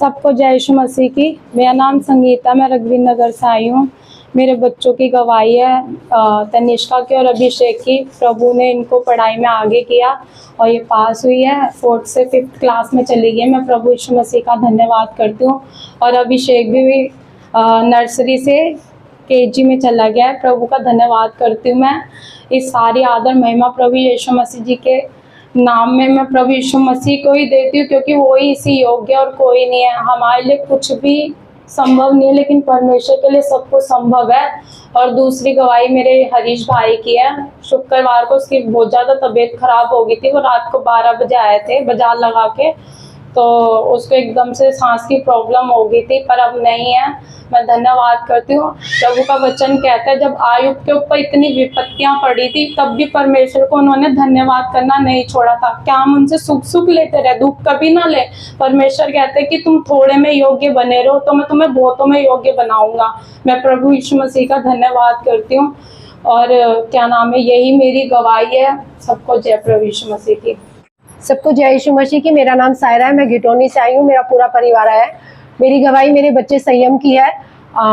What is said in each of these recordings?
सबको जय यीशु मसीह की। मेरा नाम संगीता, मैं रघुवीर नगर से आई हूँ। मेरे बच्चों की गवाही है, तनिष्का की और अभिषेक की। प्रभु ने इनको पढ़ाई में आगे किया और ये पास हुई है, 4th से 5th क्लास में चली गई। मैं प्रभु यीशु मसीह का धन्यवाद करती हूँ। और अभिषेक भी नर्सरी से KG में चला गया है। प्रभु का धन्यवाद करती हूँ मैं। इस सारी आदर महिमा प्रभु यीशु मसीह जी के नाम में मैं प्रभु यीशु मसीह को ही देती हूँ, क्योंकि वो ही इसी योग्य और कोई नहीं है। हमारे लिए कुछ भी संभव नहीं है, लेकिन परमेश्वर के लिए सब कुछ संभव है। और दूसरी गवाही मेरे हरीश भाई की है। शुक्रवार को उसकी बहुत ज़्यादा तबीयत खराब हो गई थी। वो रात को 12 बजे आए थे बाजार लगा के, तो उसको एकदम से सांस की प्रॉब्लम हो गई थी, पर अब नहीं है। मैं धन्यवाद करती हूँ। प्रभु का वचन कहता है, जब आयुब के ऊपर इतनी विपत्तियां पड़ी थी, तब भी परमेश्वर को उन्होंने धन्यवाद करना नहीं छोड़ा था। क्या हम उनसे सुख सुख लेते रहे, दुख कभी ना ले। परमेश्वर कहते हैं कि तुम थोड़े में योग्य बने रहो तो मैं तुम्हें बहुतों में योग्य बनाऊंगा। मैं प्रभु यीशु मसीह का धन्यवाद करती हूँ। और क्या नाम है, यही मेरी गवाही है। सबको जय प्रभु यीशु मसीह की। सबको जय यीशु मसीह की। मेरा नाम सायरा है, मैं घिटोनी से आई हूँ। मेरा पूरा परिवार आया है। मेरी गवाही मेरे बच्चे संयम की है।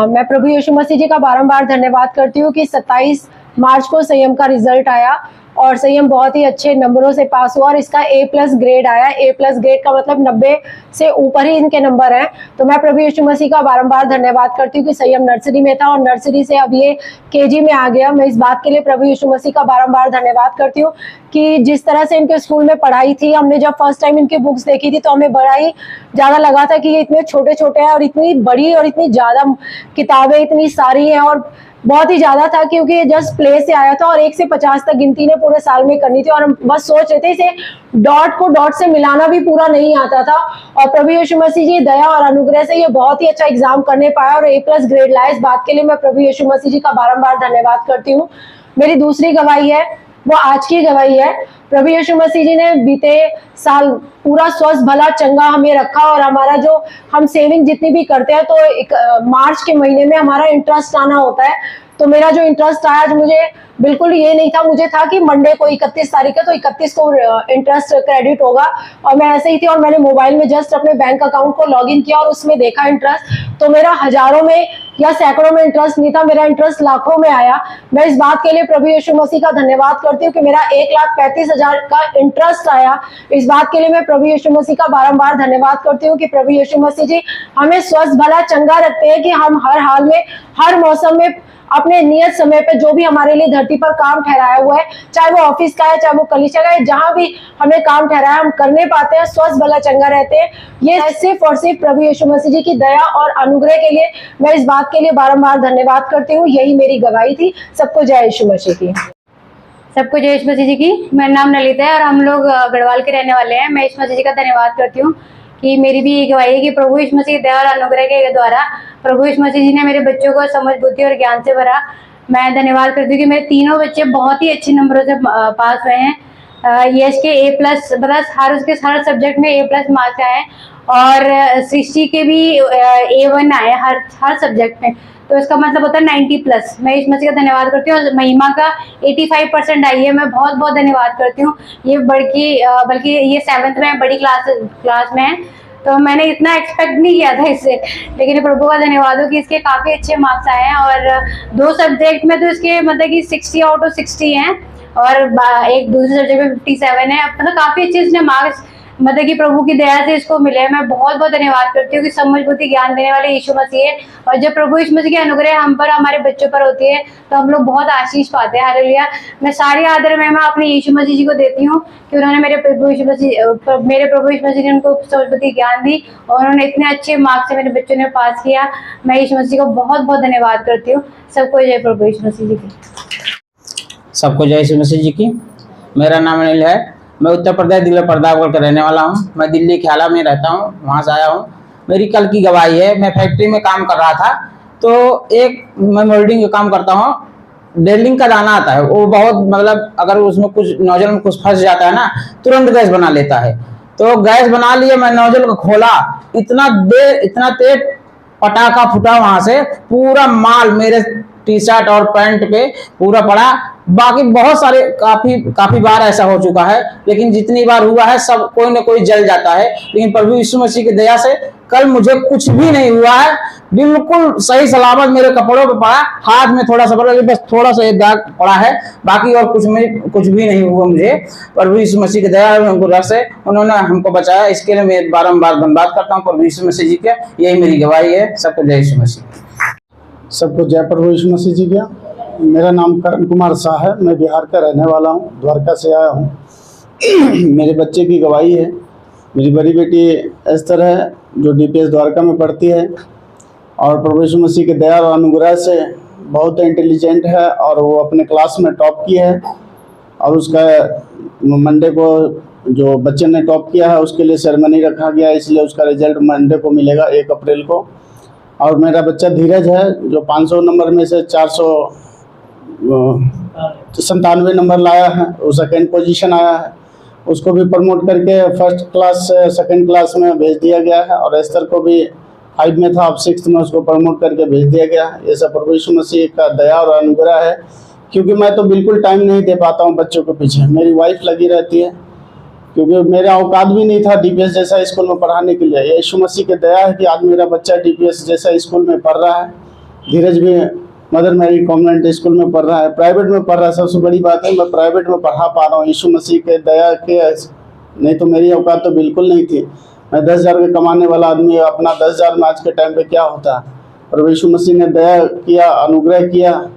मैं प्रभु यीशु मसीह जी का बारंबार धन्यवाद करती हूँ कि 27 मार्च को संयम का रिजल्ट आया और संयम बहुत ही अच्छे नंबरों से पास हुआ और इसका A+ ग्रेड आया। A+ ग्रेड का मतलब 90 से ऊपर ही इनके नंबर हैं। तो मैं प्रभु यीशु मसीह का बारंबार धन्यवाद करती हूँ कि संयम नर्सरी में था और नर्सरी से अब ये KG में आ गया। मैं इस बात के लिए प्रभु यीशु मसीह का बारंबार धन्यवाद करती हूँ कि जिस तरह से इनके स्कूल में पढ़ाई थी, हमने जब फर्स्ट टाइम इनकी बुक्स देखी थी तो हमें बड़ा ही ज़्यादा लगा था कि ये इतने छोटे छोटे हैं और इतनी बड़ी और इतनी ज़्यादा किताबें इतनी सारी हैं और बहुत ही ज़्यादा था, क्योंकि ये जस्ट प्ले से आया था और 1 से 50 तक गिनती ने पूरे साल में करनी थी और हम बस सोच रहे थे इसे डॉट को डॉट से मिलाना भी पूरा नहीं आता था। और प्रभु यीशु मसीह जी दया और अनुग्रह से ये बहुत ही अच्छा एग्जाम करने पाया और A+ ग्रेड लाया। इस बात के लिए मैं प्रभु यीशु मसीह जी का बारंबार धन्यवाद करती हूँ। मेरी दूसरी गवाही है, वो आज की गवाही है। प्रभु यीशु मसीह जी ने बीते साल पूरा स्वस्थ भला चंगा हमें रखा और हमारा जो हम सेविंग जितनी भी करते हैं तो मार्च के महीने में हमारा इंटरेस्ट आना होता है। तो मेरा जो इंटरेस्ट आया, आज मुझे बिल्कुल ये नहीं था, मुझे था कि मंडे को 31 तारीख है तो 31 को इंटरेस्ट क्रेडिट होगा और मैं ऐसे ही थी और मैंने मोबाइल में जस्ट अपने बैंक अकाउंट को लॉगिन किया और उसमें देखा इंटरेस्ट। तो मेरा हजारों में या सैकड़ों में इंटरेस्ट नहीं था, मेरा इंटरेस्ट लाखों में आया। मैं इस बात के लिए प्रभु यीशु मसीह का धन्यवाद करती हूँ कि मेरा 1,35,000 का इंटरेस्ट आया। इस बात के लिए मैं प्रभु यीशु मसीह का बारंबार धन्यवाद करती हूँ कि प्रभु यीशु मसीह जी हमें स्वस्थ भला चंगा रखते हैं कि हम हर हाल में, हर मौसम में अपने नियत समय पे जो भी हमारे लिए धरती पर काम ठहराया हुआ है, चाहे वो ऑफिस का है, चाहे वो कलीसिया का है, जहां भी हमें काम ठहराया हम करने पाते हैं, स्वस्थ भला चंगा रहते हैं। ये सिर्फ और सिर्फ प्रभु यीशु मसीह जी की दया और अनुग्रह के लिए मैं इस बात के लिए बारंबार धन्यवाद करती हूँ। यही मेरी गवाही थी। सबको जय यीशु मसीह की। सबको जय यीशु मसीह जी की। मेरा नाम ललिता है और हम लोग गढ़वाल के रहने वाले हैं। मैं यीशु मसीह जी का धन्यवाद करती हूँ कि मेरी भी ये गवाही है कि प्रभु यीशु मसीह दया और अनुग्रह के द्वारा प्रभु यीशु मसीह जी ने मेरे बच्चों को समझ, बुद्धि और ज्ञान से भरा। मैं धन्यवाद करती हूँ कि मेरे तीनों बच्चे बहुत ही अच्छे नंबरों से पास हुए हैं। यश के A+ उसके हर सब्जेक्ट में A+ मार्क्स आए और सृष्टि के भी A1 आए हर सब्जेक्ट में। तो इसका मतलब होता है 90+। मैं इस मसीह का धन्यवाद करती हूँ। महिमा का 85% आई है। मैं बहुत बहुत धन्यवाद करती हूँ। ये बल्कि ये 7th में बड़ी क्लास में है, तो मैंने इतना एक्सपेक्ट नहीं किया था इससे, लेकिन प्रभु का धन्यवाद हो कि इसके काफ़ी अच्छे मार्क्स आए हैं। और 2 सब्जेक्ट में तो इसके मतलब कि 60 आउट ऑफ 60 हैं और एक दूसरे सब्जेक्ट में 57 है। मतलब काफ़ी अच्छे इसने मार्क्स मतलब कि प्रभु की दया से इसको मिले। मैं बहुत बहुत धन्यवाद करती हूँ कि समझ बुद्धि ज्ञान देने वाले यीशु मसीह है। और जब प्रभु यीशु मसीह की अनुग्रह हम पर, हमारे बच्चों पर होती है, तो हम लोग बहुत आशीष पाते हैं। हालेलुया। मैं सारी आदर मैं अपने यीशु मसीह जी को देती हूँ कि उन्होंने मेरे प्रभु यीशु मसीह ने उनको समझ बुद्धि ज्ञान दी और उन्होंने इतने अच्छे मार्क्स से मेरे बच्चों ने पास किया। मैं यीशु मसीह को बहुत बहुत धन्यवाद करती हूँ। सबको जय प्रभु यीशु मसीह जी की। सबको जय यीशु मसीह जी की। मेरा नाम अनिल है। मैं उत्तर प्रदेश जिला प्रतापगढ़ का रहने वाला हूँ। मैं दिल्ली ख्याला में रहता हूँ, वहाँ से आया हूँ। मेरी कल की गवाही है। मैं फैक्ट्री में काम कर रहा था, तो मैं मोल्डिंग का काम करता हूँ। ड्रिलिंग का दाना आता है, वो बहुत मतलब अगर उसमें कुछ नोजल में कुछ फंस जाता है ना, तुरंत गैस बना लेता है। तो गैस बना लिए, मैं नोजल को खोला, इतना तेज पटाखा फूटा, वहां से पूरा माल मेरे टी-शर्ट और पैंट पे पूरा पड़ा। बाकी बहुत सारे काफी बार ऐसा हो चुका है, लेकिन जितनी बार हुआ है सब कोई ना कोई जल जाता है। लेकिन प्रभु यीशु मसीह की दया से कल मुझे कुछ भी नहीं हुआ है, बिल्कुल सही सलामत मेरे कपड़ों पे पड़ा, हाथ में थोड़ा सा पड़ा, बस थोड़ा सा एक दाग पड़ा है, बाकी और कुछ भी नहीं हुआ मुझे। प्रभु यीशु मसीह की दया अनुग्रह से उन्होंने हमको बचाया, इसके लिए मैं बारंबार धन्यवाद करता हूँ प्रभु यीशु मसीह जी के। यही मेरी गवाही है। सबको जय यीशु मसीह। सबको जय प्रभु यीशु मसीह जी का। मेरा नाम करण कुमार शाह है, मैं बिहार का रहने वाला हूँ, द्वारका से आया हूँ। मेरे बच्चे की गवाही है। मेरी बड़ी बेटी एस्तर है जो DPS द्वारका में पढ़ती है, और प्रभु यीशु मसीह के दया और अनुग्रह से बहुत इंटेलिजेंट है, और वो अपने क्लास में टॉप की है। और उसका मंडे को जो बच्चे ने टॉप किया है उसके लिए सेरेमनी रखा गया है, इसलिए उसका रिजल्ट मंडे को मिलेगा 1 अप्रैल को। और मेरा बच्चा धीरज है जो 500 नंबर में से 497 नंबर लाया है, वो 2nd पोजीशन आया है। उसको भी प्रमोट करके 1st क्लास से 2nd क्लास में भेज दिया गया है, और एस्तर को भी 5 में था, अब 6th में उसको प्रमोट करके भेज दिया गया है। ये सब प्रभु यीशु मसीह का दया और अनुग्रह है, क्योंकि मैं तो बिल्कुल टाइम नहीं दे पाता हूँ बच्चों के पीछे। मेरी वाइफ लगी रहती है, क्योंकि मेरा औकात भी नहीं था DPS जैसा स्कूल में पढ़ाने के लिए। यीशु मसीह की दया है कि आज मेरा बच्चा DPS जैसा स्कूल में पढ़ रहा है। धीरज भी मदर मैरी कॉन्वेंट स्कूल में पढ़ रहा है, प्राइवेट में पढ़ रहा है। सबसे बड़ी बात है मैं प्राइवेट में पढ़ा पा रहा हूँ यीशु मसीह के दया के, नहीं तो मेरी औकात तो बिल्कुल नहीं थी। मैं 10,000 के कमाने वाला आदमी, अपना 10,000 में आज के टाइम पे क्या होता है। पर यीशु मसीह ने दया किया, अनुग्रह किया।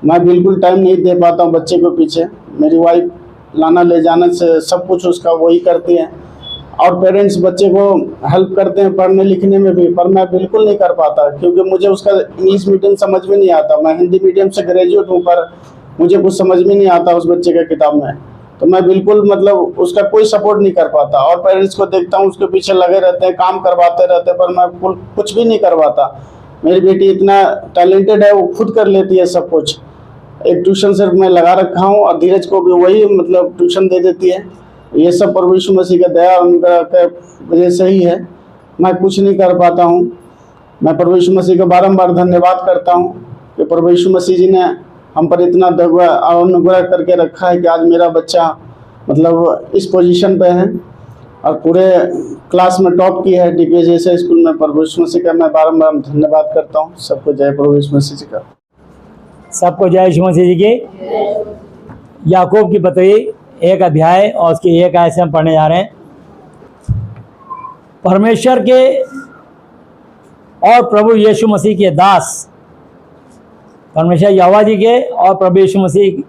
मैं बिल्कुल टाइम नहीं दे पाता हूँ बच्चे को पीछे। मेरी वाइफ लाना ले जाने से सब कुछ उसका वही करती है, और पेरेंट्स बच्चे को हेल्प करते हैं पढ़ने लिखने में भी, पर मैं बिल्कुल नहीं कर पाता, क्योंकि मुझे उसका इंग्लिश मीडियम समझ में नहीं आता। मैं हिंदी मीडियम से ग्रेजुएट हूँ, पर मुझे कुछ समझ में नहीं आता उस बच्चे का किताब में, तो मैं बिल्कुल मतलब उसका कोई सपोर्ट नहीं कर पाता। और पेरेंट्स को देखता हूँ उसके पीछे लगे रहते हैं, काम करवाते रहते हैं, पर मैं कुछ भी नहीं करवाता। मेरी बेटी इतना टैलेंटेड है, वो खुद कर लेती है सब कुछ। एक ट्यूशन सिर्फ मैं लगा रखा हूँ, और धीरज को भी वही मतलब ट्यूशन दे देती है। ये सब प्रभु यीशु मसीह का दया अनुग्रह के वजह से ही है, मैं कुछ नहीं कर पाता हूँ। मैं प्रभु यीशु मसीह का बारंबार धन्यवाद करता हूँ कि प्रभु यीशु मसीह जी ने हम पर इतना अनुग्रह करके रखा है कि आज मेरा बच्चा मतलब इस पोजीशन पे है, और पूरे क्लास में टॉप की है DPS जैसे स्कूल में। प्रभु यीशु मसीह का मैं बारंबार धन्यवाद करता हूँ। सबको जय प्रभु यीशु मसीह जी का। सबको जय यीशु मसीह जी की। याकूब की पत्री 1 अध्याय और उसकी 1 आयत से हम पढ़ने जा रहे हैं। परमेश्वर के और प्रभु यीशु मसीह के दास, परमेश्वर यहोवा जी के और प्रभु यीशु मसीह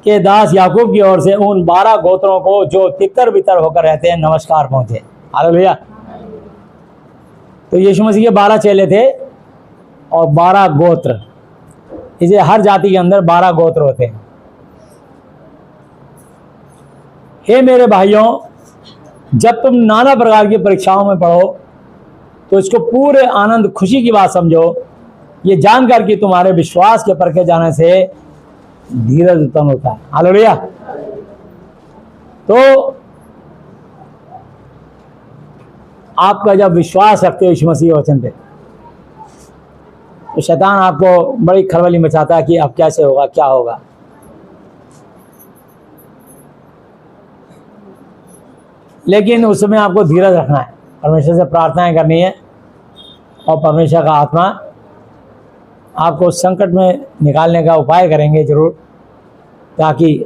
के दास याकूब की ओर से उन 12 गोत्रों को जो तितर बितर होकर रहते हैं नमस्कार पहुंचे। हालेलुया। तो यीशु मसीह के 12 चेले थे और 12 गोत्र, इसे हर जाति के अंदर 12 गोत्र होते हैं। हे मेरे भाइयों, जब तुम नाना प्रकार की परीक्षाओं में पढ़ो तो इसको पूरे आनंद खुशी की बात समझो, ये जानकर कि तुम्हारे विश्वास के परखे जाने से धीरज उत्पन्न होता है। हालेलुया। तो आपका जब विश्वास रखते हो यीशु मसीह के वचन पे, तो शैतान आपको बड़ी खलबली मचाता है कि अब कैसे होगा, क्या होगा। लेकिन उस समय आपको धीरज रखना है, परमेश्वर से प्रार्थनाएं करनी है, और परमेश्वर का आत्मा आपको संकट में निकालने का उपाय करेंगे जरूर, ताकि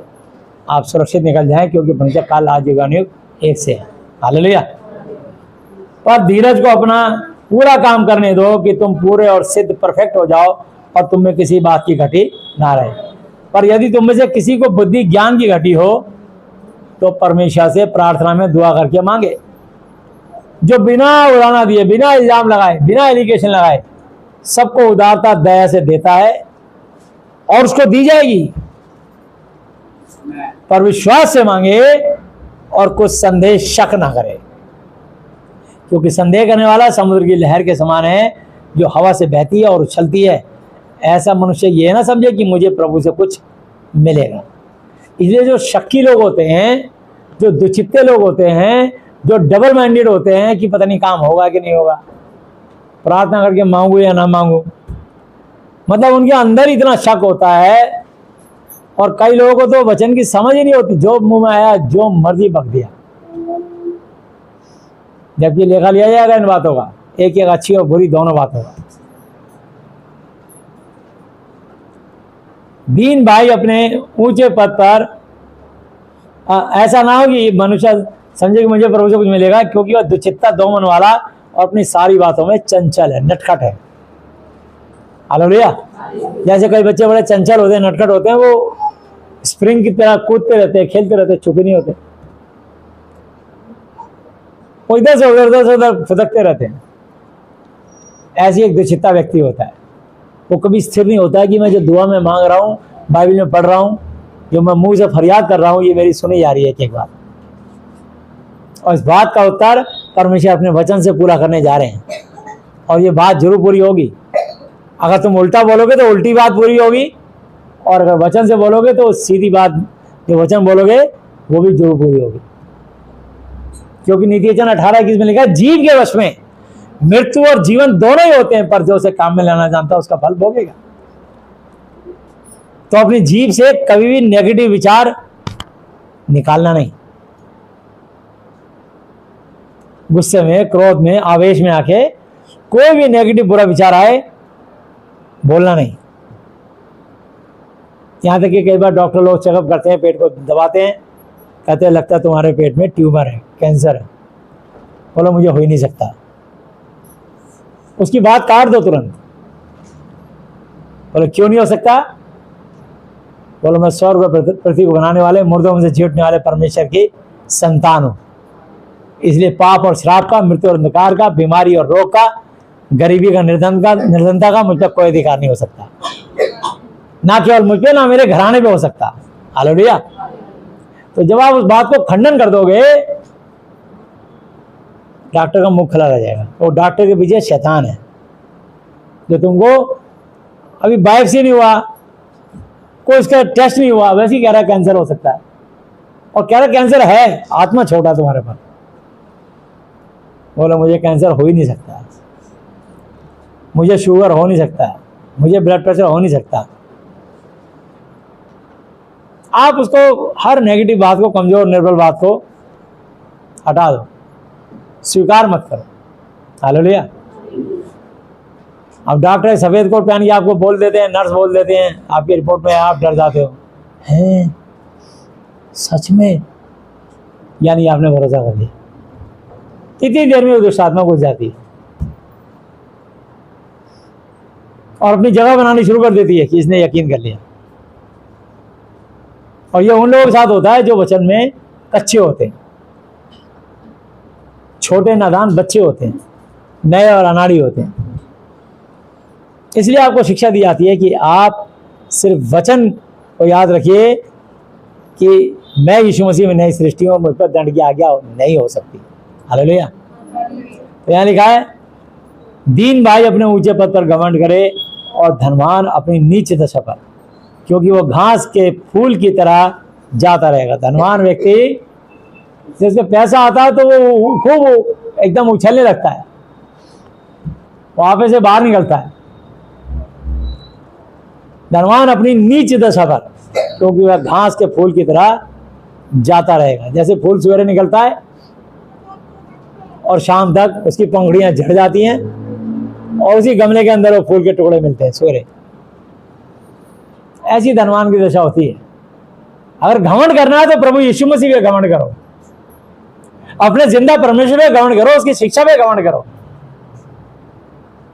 आप सुरक्षित निकल जाएं, क्योंकि परमेश्वर काल आज युगानुयुग एक से है। हालेलुया। पर धीरज को अपना पूरा काम करने दो कि तुम पूरे और सिद्ध परफेक्ट हो जाओ और तुम में किसी बात की घटी ना रहे। पर यदि तुम में से किसी को बुद्धि ज्ञान की घटी हो तो परमेश्वर से प्रार्थना में दुआ करके मांगे, जो बिना उड़ाना दिए, बिना इल्जाम लगाए, बिना एलिगेशन लगाए सबको उदारता दया से देता है और उसको दी जाएगी। पर विश्वास से मांगे और कुछ संदेह शक ना करे, क्योंकि संदेह करने वाला समुद्र की लहर के समान है जो हवा से बहती है और उछलती है। ऐसा मनुष्य ये ना समझे कि मुझे प्रभु से कुछ मिलेगा। इसलिए जो शक्की लोग होते हैं, जो दुचित्ते लोग होते हैं, जो डबल माइंडेड होते हैं कि पता नहीं काम होगा कि नहीं होगा, प्रार्थना करके मांगू या ना मांगू, मतलब उनके अंदर इतना शक होता है और कई लोगों को तो वचन की समझ ही नहीं होती, जो मुंह में आया जो मर्जी बक दिया, जबकि लेखा लिया जाएगा इन बातों का, एक एक अच्छी और बुरी दोनों बातों का। दीन भाई अपने ऊंचे पद पर, ऐसा ना हो कि मनुष्य समझे कि मुझे प्रभु से कुछ मिलेगा, क्योंकि वह दुचित्ता दो मन वाला और अपनी सारी बातों में चंचल है, नटखट है। हालेलुया। जैसे कई बच्चे बड़े चंचल होते हैं, नटखट होते हैं, वो स्प्रिंग की तरह कूदते रहते हैं, खेलते रहते हैं, चुप नहीं होते, वो इधर से उधर फुदकते रहते हैं। ऐसी एक दुचित्ता व्यक्ति होता है, वो कभी स्थिर नहीं होता है कि मैं जो दुआ में मांग रहा हूँ, बाइबल में पढ़ रहा हूँ, जो मैं मुंह से फरियाद कर रहा हूँ, ये मेरी सुनी जा रही है एक बात, और इस बात का उत्तर परमेश्वर अपने वचन से पूरा करने जा रहे हैं, और ये बात जरूर पूरी होगी। अगर तुम उल्टा बोलोगे तो उल्टी बात पूरी होगी, और अगर वचन से बोलोगे तो सीधी बात जो वचन बोलोगे वो भी जरूर पूरी होगी। क्योंकि नीति वचन 18:21 में लिखा है, जीव के वश में मृत्यु और जीवन दोनों ही होते हैं, पर जो उसे काम में लाना जानता है उसका फल भोगेगा। तो अपनी जीभ से कभी भी नेगेटिव विचार निकालना नहीं, गुस्से में, क्रोध में, आवेश में आके कोई भी नेगेटिव बुरा विचार आए बोलना नहीं। यहां तक कि कई बार डॉक्टर लोग चेकअप करते हैं, पेट को दबाते हैं, कहते हैं लगता है तुम्हारे पेट में ट्यूमर है, कैंसर है। बोलो मुझे हो ही नहीं सकता, उसकी बात काट दो तुरंत। बोलो क्यों नहीं हो सकता? बोलो मैं स्वर्ग और पृथ्वी को बनाने वाले, मुर्दों में से जी उठने वाले परमेश्वर की संतान हूं, इसलिए पाप और श्राप का, मृत्यु और अंधकार का, बीमारी और रोग का, गरीबी का, निर्धनता का मुझ पर कोई अधिकार नहीं हो सकता, ना केवल मुझ पे, ना मेरे घराने पे हो सकता। हालेलुया। तो जब आप उस बात को खंडन कर दोगे, डॉक्टर का मुख खुला रह जाएगा। वो डॉक्टर के पीछे शैतान है, जो तुमको अभी बायोप्सी नहीं हुआ, कोई इसका टेस्ट नहीं हुआ, वैसे ही कह रहा है कैंसर हो सकता है, और कह रहा कैंसर है, आत्मा छोटा तुम्हारे पर। बोलो मुझे कैंसर हो ही नहीं सकता, मुझे शुगर हो नहीं सकता, मुझे ब्लड प्रेशर हो नहीं सकता। आप उसको, हर नेगेटिव बात को, कमजोर निर्बल बात को हटा दो, स्वीकार मत करो। हालेलुया। अब डॉक्टर सफेद कोट पहन के आपको बोल देते हैं, नर्स बोल देते हैं, आपकी रिपोर्ट में आप डर जाते हो, हैं सच में, यानी आपने भरोसा कर लिया। इतनी देर में वो दुष्ट आत्मा घुस जाती है और अपनी जगह बनानी शुरू कर देती है कि इसने यकीन कर लिया। और ये उन लोगों के साथ होता है जो वचन में कच्चे होते हैं, छोटे नादान बच्चे होते हैं, नए और अनाड़ी होते हैं। इसलिए आपको शिक्षा दी जाती है कि आप सिर्फ वचन को याद रखिए कि मैं यीशु मसीह में नई सृष्टि हूं, मुझ पर दंड की आज्ञा नहीं हो सकती। हालेलुया। तो यहाँ लिखा है, दीन भाई अपने ऊंचे पद पर घमंड करे और धनवान अपनी नीच दशा पर, क्योंकि वो घास के फूल की तरह जाता रहेगा। धनवान व्यक्ति जिसके पैसा आता है तो वो खूब एकदम उछलने लगता है, वहां से बाहर निकलता है। धनवान अपनी नीच दशा पर, क्योंकि वह घास के फूल की तरह जाता रहेगा। जैसे फूल सवेरे निकलता है और शाम तक उसकी पंखुड़ियां झड़ जाती हैं और उसी गमले के अंदर वो फूल के टुकड़े मिलते हैं सवेरे, ऐसी धनवान की दशा होती है। अगर घमंड करना है तो प्रभु यीशु मसीह पे घमंड करो, अपने जिंदा परमेश्वर पे घमंड करो, उसकी शिक्षा पे घमंड करो।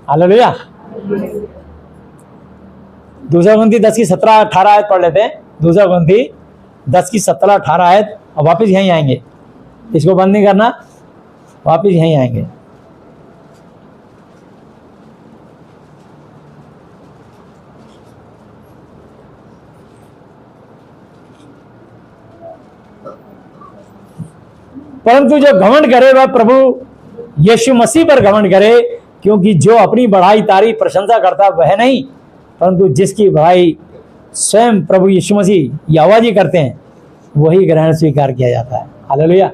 हालेलुया। दूसरा ग्रंथी 10:17-18 आयत पढ़ लेते हैं। दूसरा ग्रंथी 10:17-18 आयत, और वापिस यहीं आएंगे, इसको बंद नहीं करना, वापिस यहीं आएंगे। परंतु जो घमंड करे वह प्रभु यीशु मसीह पर घमंड करे, क्योंकि जो अपनी बढ़ाई, तारीफ, प्रशंसा करता वह नहीं, परंतु जिसकी बढ़ाई स्वयं प्रभु यीशु मसीह यहोवा जी करते हैं, वही ग्रहण स्वीकार किया जाता है। हालेलुया।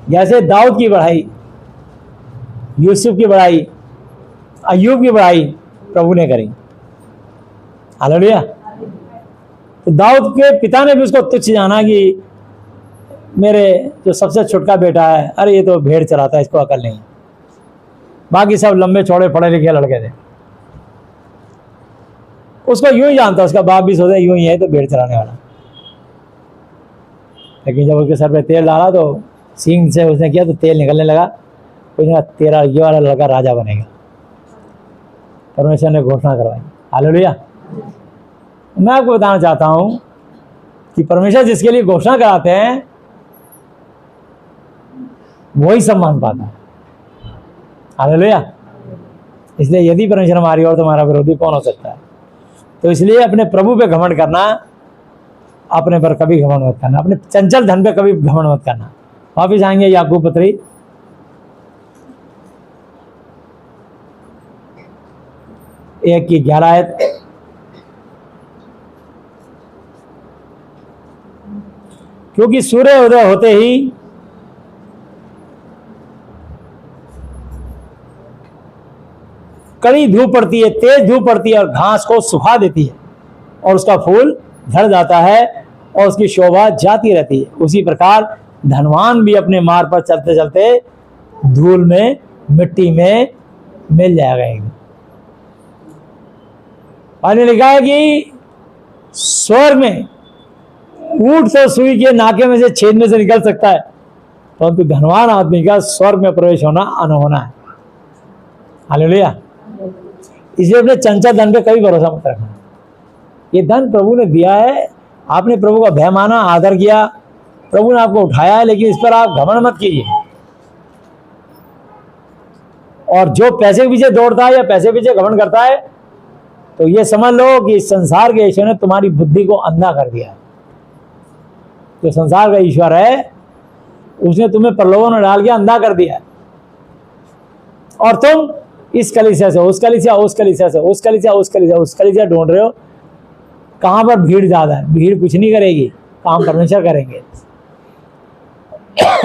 जैसे दाऊद की बढ़ाई, यूसुफ की बढ़ाई, अय्यूब की बढ़ाई प्रभु ने करी। हालेलुया। तो दाऊद के पिता ने भी उसको तुच्छ जाना कि मेरे जो सबसे छोटा बेटा है, अरे ये तो भेड़ चराता है, इसको अकल नहीं। बाकी सब लंबे चौड़े पढ़े लिखे लड़के थे, उसको यूं ही जानता, उसका बाप भी सोचा यूं ही है तो भेड़ चराने वाला। लेकिन जब उसके सर पे तेल डाला तो सींग से उसने किया तो तेल निकलने लगा। उसने तेरा ये वाला लड़का राजा बनेगा। परमेश्वर ने घोषणा करवाई। हालेलुया। मैं आपको बताना चाहता हूं कि परमेश्वर जिसके लिए घोषणा कराते हैं वही सम्मान पाता है। हालेलुया। इसलिए यदि परमेश्वर हमारी और तुम्हारा विरोधी कौन हो सकता है। तो इसलिए अपने प्रभु पे घमंड करना, अपने पर कभी घमंड मत करना, अपने चंचल धन पे कभी घमंड मत करना। वापिस आएंगे याकूब पत्री 1:11 आयत। क्योंकि सूर्य उदय होते ही कड़ी धूप पड़ती है, तेज धूप पड़ती है और घास को सुखा देती है और उसका फूल झड़ जाता है और उसकी शोभा जाती रहती है। उसी प्रकार धनवान भी अपने मार्ग पर चलते चलते धूल में, मिट्टी में मिल जाएगा। और लिखा है कि स्वर्ग में ऊंट तो सुई के नाके में से छेद में से निकल सकता है, परंतु धनवान आदमी का स्वर्ग में प्रवेश होना अनहोना है। हालेलुया। इसलिए अपने चंचल धन पे कभी भरोसा मत रखना। ये धन प्रभु ने दिया है, आपने प्रभु का भय माना, आदर किया, प्रभु ने आपको उठाया है, लेकिन इस पर आप घमंड मत कीजिए। और जो पैसे के पीछे दौड़ता है या पैसे के पीछे घमंड करता है, तो ये समझ लो कि इस संसार के ईश्वर ने तुम्हारी बुद्धि को अंधा कर दिया है। जो संसार का ईश्वर है उसने तुम्हें प्रलोभन में डाल के अंधा कर दिया है, और तुम इस कलीसिया से उस कलीसिया, उस कलीसिया से उस कलीसिया, उस कलीसिया, उस कलीसिया ढूंढ रहे हो। कहां पर भीड़ ज्यादा है? भीड़ कुछ नहीं करेगी, काम परमेश्वर करेंगे।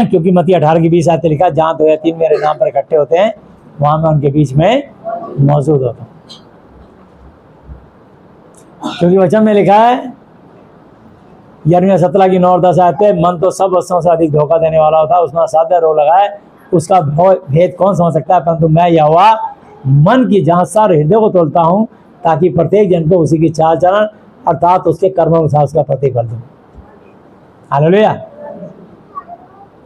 क्योंकि मत्ती 18:20 आते लिखा, जहां 2 या 3 मेरे नाम पर इकट्ठे होते हैं वहां मैं उनके बीच में मौजूद होता हूं। क्योंकि वचन में लिखा है, यिर्मयाह 17:9-10 आते, मन तो सब वस्तुओं से अधिक धोखा देने वाला होता है, उसमें असाध्य रोग लगा है, उसका भेद कौन समझ सकता है। परंतु मैं यहोवा मन की जांच सार हृदय को तोलता हूं, ताकि प्रत्येक जन को उसी की चाल चलन अर्थात उसके कर्म अनुसार उसका प्रतिफल दूं। हालेलुया।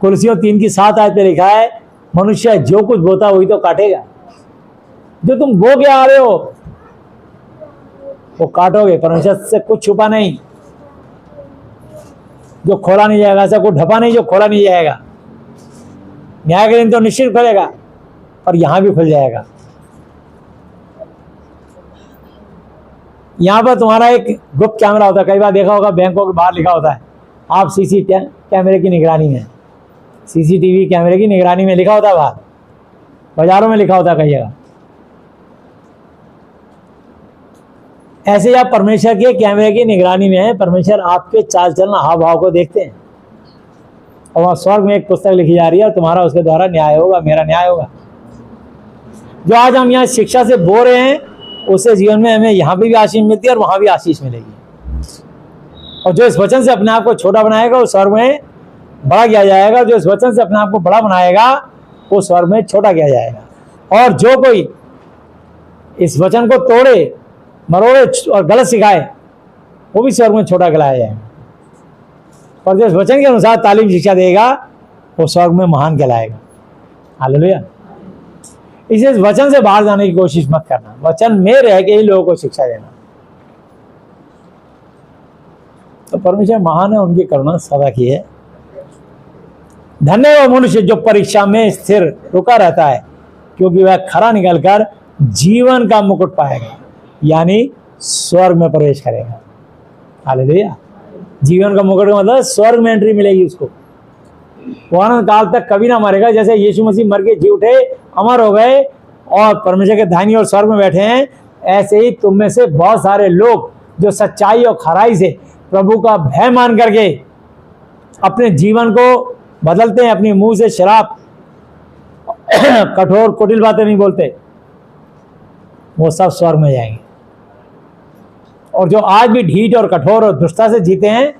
कुलसियों 3:7 आयत पे लिखा है, मनुष्य जो कुछ बोता वही तो काटेगा। जो तुम बो के आ रहे हो वो काटोगे। परमेश्वर से कुछ छुपा नहीं, जो खोला नहीं जाएगा, ऐसा कुछ ढपा नहीं जो खोला नहीं जाएगा। न्याय के दिन तो निश्चित खुलेगा, पर यहां भी खुल जाएगा। यहां पर तुम्हारा एक गुप्त कैमरा होता है। कई बार देखा होगा बैंकों के बाहर लिखा होता है, आप सीसी कैमरे की निगरानी में, सीसीटीवी कैमरे की निगरानी में लिखा होता है। बाहर बाजारों में लिखा होता है कई जगह। ऐसे ही आप परमेश्वर के कैमरे की निगरानी में है। परमेश्वर आपके चाल चलन, हाव भाव को देखते हैं। और वहां स्वर्ग में एक पुस्तक लिखी जा रही है और तुम्हारा उसके द्वारा न्याय होगा, मेरा न्याय होगा। जो आज हम यहाँ शिक्षा से बो रहे हैं, उससे जीवन में हमें यहाँ भी आशीष मिलती है और वहां भी आशीष मिलेगी। और जो इस वचन से अपने आप को छोटा बनाएगा वो स्वर्ग में बड़ा किया जाएगा। जो इस वचन से अपने आप को बड़ा बनाएगा वो स्वर्ग में छोटा किया जाएगा। और जो कोई इस वचन को तोड़े, मरोड़े और गलत सिखाए, वो भी स्वर्ग में छोटा कहलाया जाएगा। पर जो इस वचन के अनुसार तालीम शिक्षा देगा वो स्वर्ग में महान कहलाएगा। हालेलुया। इसे इस वचन से बाहर जाने की कोशिश मत करना। वचन में रह के ही लोगों को शिक्षा देना। तो परमेश्वर महान है, उनकी करुणा सदा की है। धन्य है वो मनुष्य जो परीक्षा में स्थिर रुका रहता है, क्योंकि वह खरा निकलकर जीवन का मुकुट पाएगा, यानी स्वर्ग में प्रवेश करेगा। हालेलुया। जीवन का मुकुट का मतलब स्वर्ग में एंट्री मिलेगी उसको। वो अनंत काल तक कभी ना मरेगा। जैसे यीशु मसीह मर के जी उठे, अमर हो गए और परमेश्वर के दाहिनी ओर स्वर्ग में बैठे हैं, ऐसे ही तुम में से बहुत सारे लोग जो सच्चाई और खराई से प्रभु का भय मान करके अपने जीवन को बदलते हैं, अपनी मुंह से शराब कठोर कुटिल बातें नहीं बोलते, वो सब स्वर्ग में जाएंगे। और जो आज भी ढीठ और कठोर और दुष्टता से जीते हैं,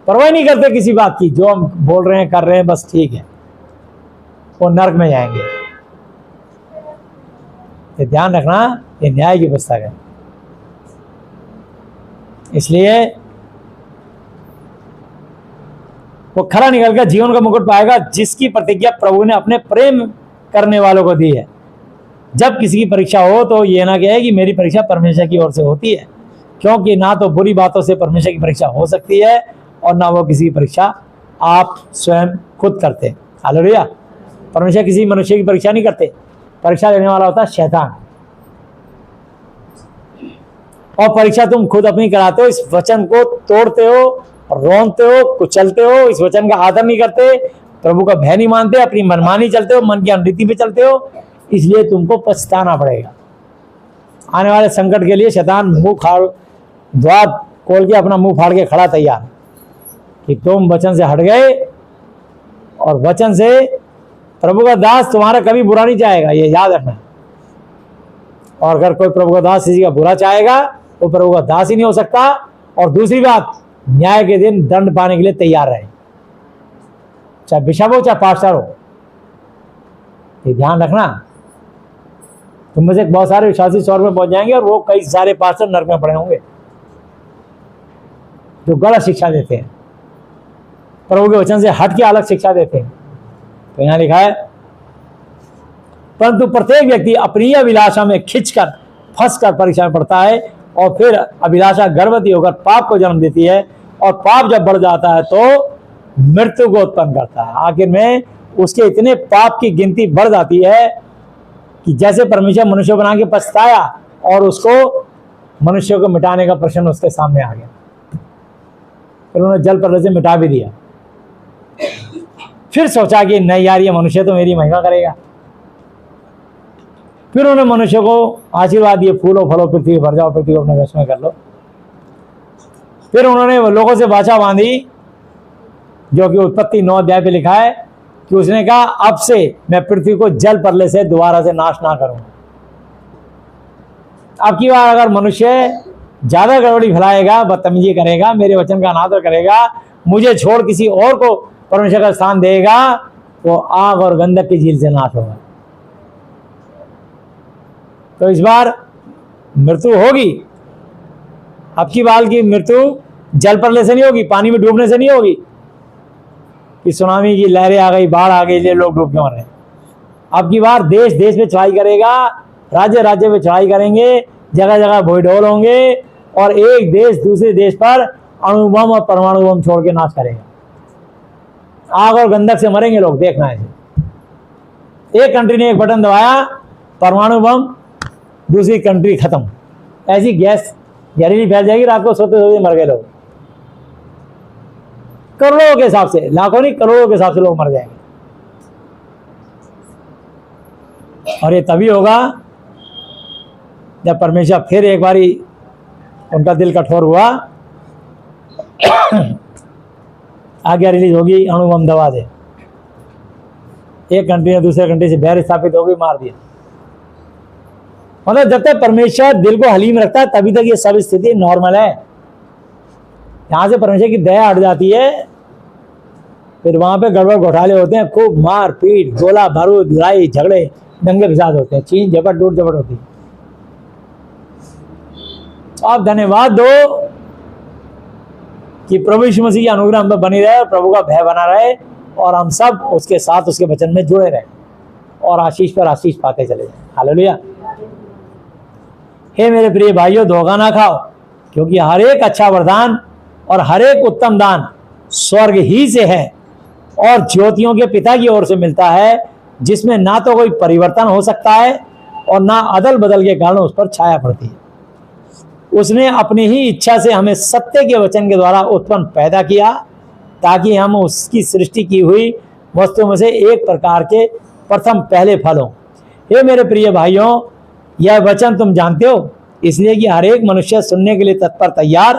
परवाह नहीं करते किसी बात की, जो हम बोल रहे हैं कर रहे हैं बस ठीक है, वो नरक में जाएंगे। ये ध्यान रखना, ये न्याय की पुस्तक है। इसलिए वो खरा निकलकर जीवन का मुकुट पाएगा जिसकी प्रतिज्ञा प्रभु ने अपने प्रेम करने वालों को दी है। जब किसी की परीक्षा हो तो ये ना कहे कि मेरी परीक्षा परमेश्वर की ओर से होती है, क्योंकि ना तो बुरी बातों से परमेश्वर की परीक्षा हो सकती है और ना वो किसी की परीक्षा आप स्वयं खुद करते। हालेलुया। परमेश्वर किसी मनुष्य की परीक्षा नहीं करते, परीक्षा लेने वाला होता है शैतान। और परीक्षा तुम खुद अपनी कराते हो, इस वचन को तोड़ते हो, रोनते हो, कुचलते हो, इस वचन का आदर नहीं करते, प्रभु का भय नहीं मानते, अपनी मनमानी चलते हो, मन की अनुरीति पे चलते हो, इसलिए तुमको पछताना पड़ेगा। आने वाले संकट के लिए शैतान द्वार खोल के अपना मुंह फाड़ के खड़ा तैयार कि तुम वचन से हट गए, और वचन से प्रभु का दास तुम्हारा कभी बुरा नहीं चाहेगा, ये याद रखना। और अगर कोई प्रभु का दास किसी का बुरा चाहेगा तो प्रभु का दास ही नहीं हो सकता। और दूसरी बात, न्याय के दिन दंड पाने के लिए तैयार रहे, चाहे बिशप हो चाहे पास्टर हो, ये ध्यान रखना। तुम में से बहुत सारे विश्वासी स्वर्ग में पहुंच जाएंगे और वो कई सारे पास्टर नरक में पड़े होंगे जो गलत शिक्षा देते हैं, प्रभु के वचन से हट के अलग शिक्षा देते हैं। तो यहां लिखा है, परंतु प्रत्येक व्यक्ति अपनी अभिलाषा में खिंचकर फंसकर परीक्षा में पड़ता है, और फिर अभिलाषा गर्भवती होकर पाप को जन्म देती है, और पाप जब बढ़ जाता है तो मृत्यु को उत्पन्न करता है। आखिर में उसके इतने पाप की गिनती बढ़ जाती है कि जैसे परमेश्वर मनुष्य बना के पछताया और उसको मनुष्य को मिटाने का प्रश्न उसके सामने आ गया, फिर उन्होंने जल प्रलय से मिटा भी दिया। फिर सोचा कि नहीं यार, ये मनुष्य तो मेरी महिमा करेगा। फिर उन्होंने मनुष्य को आशीर्वाद दिए, फूलो फलो पृथ्वी भर जाओ, पृथ्वी को अपने वश में कर लो। फिर उन्होंने लोगों से वाचा बांधी, जो कि उत्पत्ति 9 अध्याय पे लिखा है कि उसने कहा, अब से मैं पृथ्वी को जल प्रलय से दोबारा से नाश ना करूंगा। अब की बार अगर मनुष्य ज्यादा गड़बड़ी फैलाएगा, बदतमीजी करेगा, मेरे वचन का अनादर करेगा, मुझे छोड़ किसी और को परमेश्वर का स्थान देगा, तो आग और गंधक की झील से नाश होगा। तो इस बार मृत्यु होगी। अब की बार की मृत्यु जल प्रलय से नहीं होगी, पानी में डूबने से नहीं होगी कि सुनामी की लहरें आ गई, बाढ़ आ गई, इसलिए लोग डूब के मर रहे। अब की बार देश देश में चढ़ाई करेगा, राज्य राज्य में चढ़ाई करेंगे, जगह जगह भूडोल होंगे, और एक देश दूसरे देश पर अणु बम और परमाणु बम छोड़ के नाश करेगा। आग और गंधक से मरेंगे लोग, देखना है। एक कंट्री ने एक बटन दबाया, परमाणु बम, दूसरी कंट्री खत्म। ऐसी गैस जहरीली फैल जाएगी, रात को सोते सोते मर गए लोग। करोड़ों के हिसाब से, लाखों नहीं करोड़ों के हिसाब से लोग मर जाएंगे। और ये तभी होगा जब परमेश्वर फिर एक बारी उनका दिल कठोर हुआ, आज्ञा रिलीज होगी, अणु बम दबा दे। एक कंट्री ने दूसरे कंट्री से बैर स्थापित हो गई, मार दिया। मतलब जब तक परमेश्वर दिल को हलीम रखता है तभी तक ये सब स्थिति नॉर्मल है। यहां से परमेश्वर की दया हट जाती है, फिर वहां पे गड़बड़ घोटाले होते हैं, खूब मार पीट, गोला बारूद, लड़ाई झगड़े, दंगे फसाद होते हैं, चीन झपट टूट झपट होती है। आप धन्यवाद दो कि प्रभु यीशु मसीह की अनुग्रह हम पे बनी रहे और प्रभु का भय बना रहे, और हम सब उसके साथ उसके वचन में जुड़े रहे और आशीष पर आशीष पाते चले जाए। हालेलुया। हे मेरे प्रिय भाइयों, धोखा ना खाओ, क्योंकि हर एक अच्छा वरदान और हर एक उत्तम दान स्वर्ग ही से है और ज्योतियों के पिता की ओर से मिलता है, जिसमें ना तो कोई परिवर्तन हो सकता है और ना अदल बदल के कारण उस पर छाया पड़ती है। उसने अपनी ही इच्छा से हमें सत्य के वचन के द्वारा उत्पन्न पैदा किया, ताकि हम उसकी सृष्टि की हुई वस्तुओं में से एक प्रकार के प्रथम पहले फल हों। हे मेरे प्रिय भाइयों, यह वचन तुम जानते हो, इसलिए कि हर एक मनुष्य सुनने के लिए तत्पर, तैयार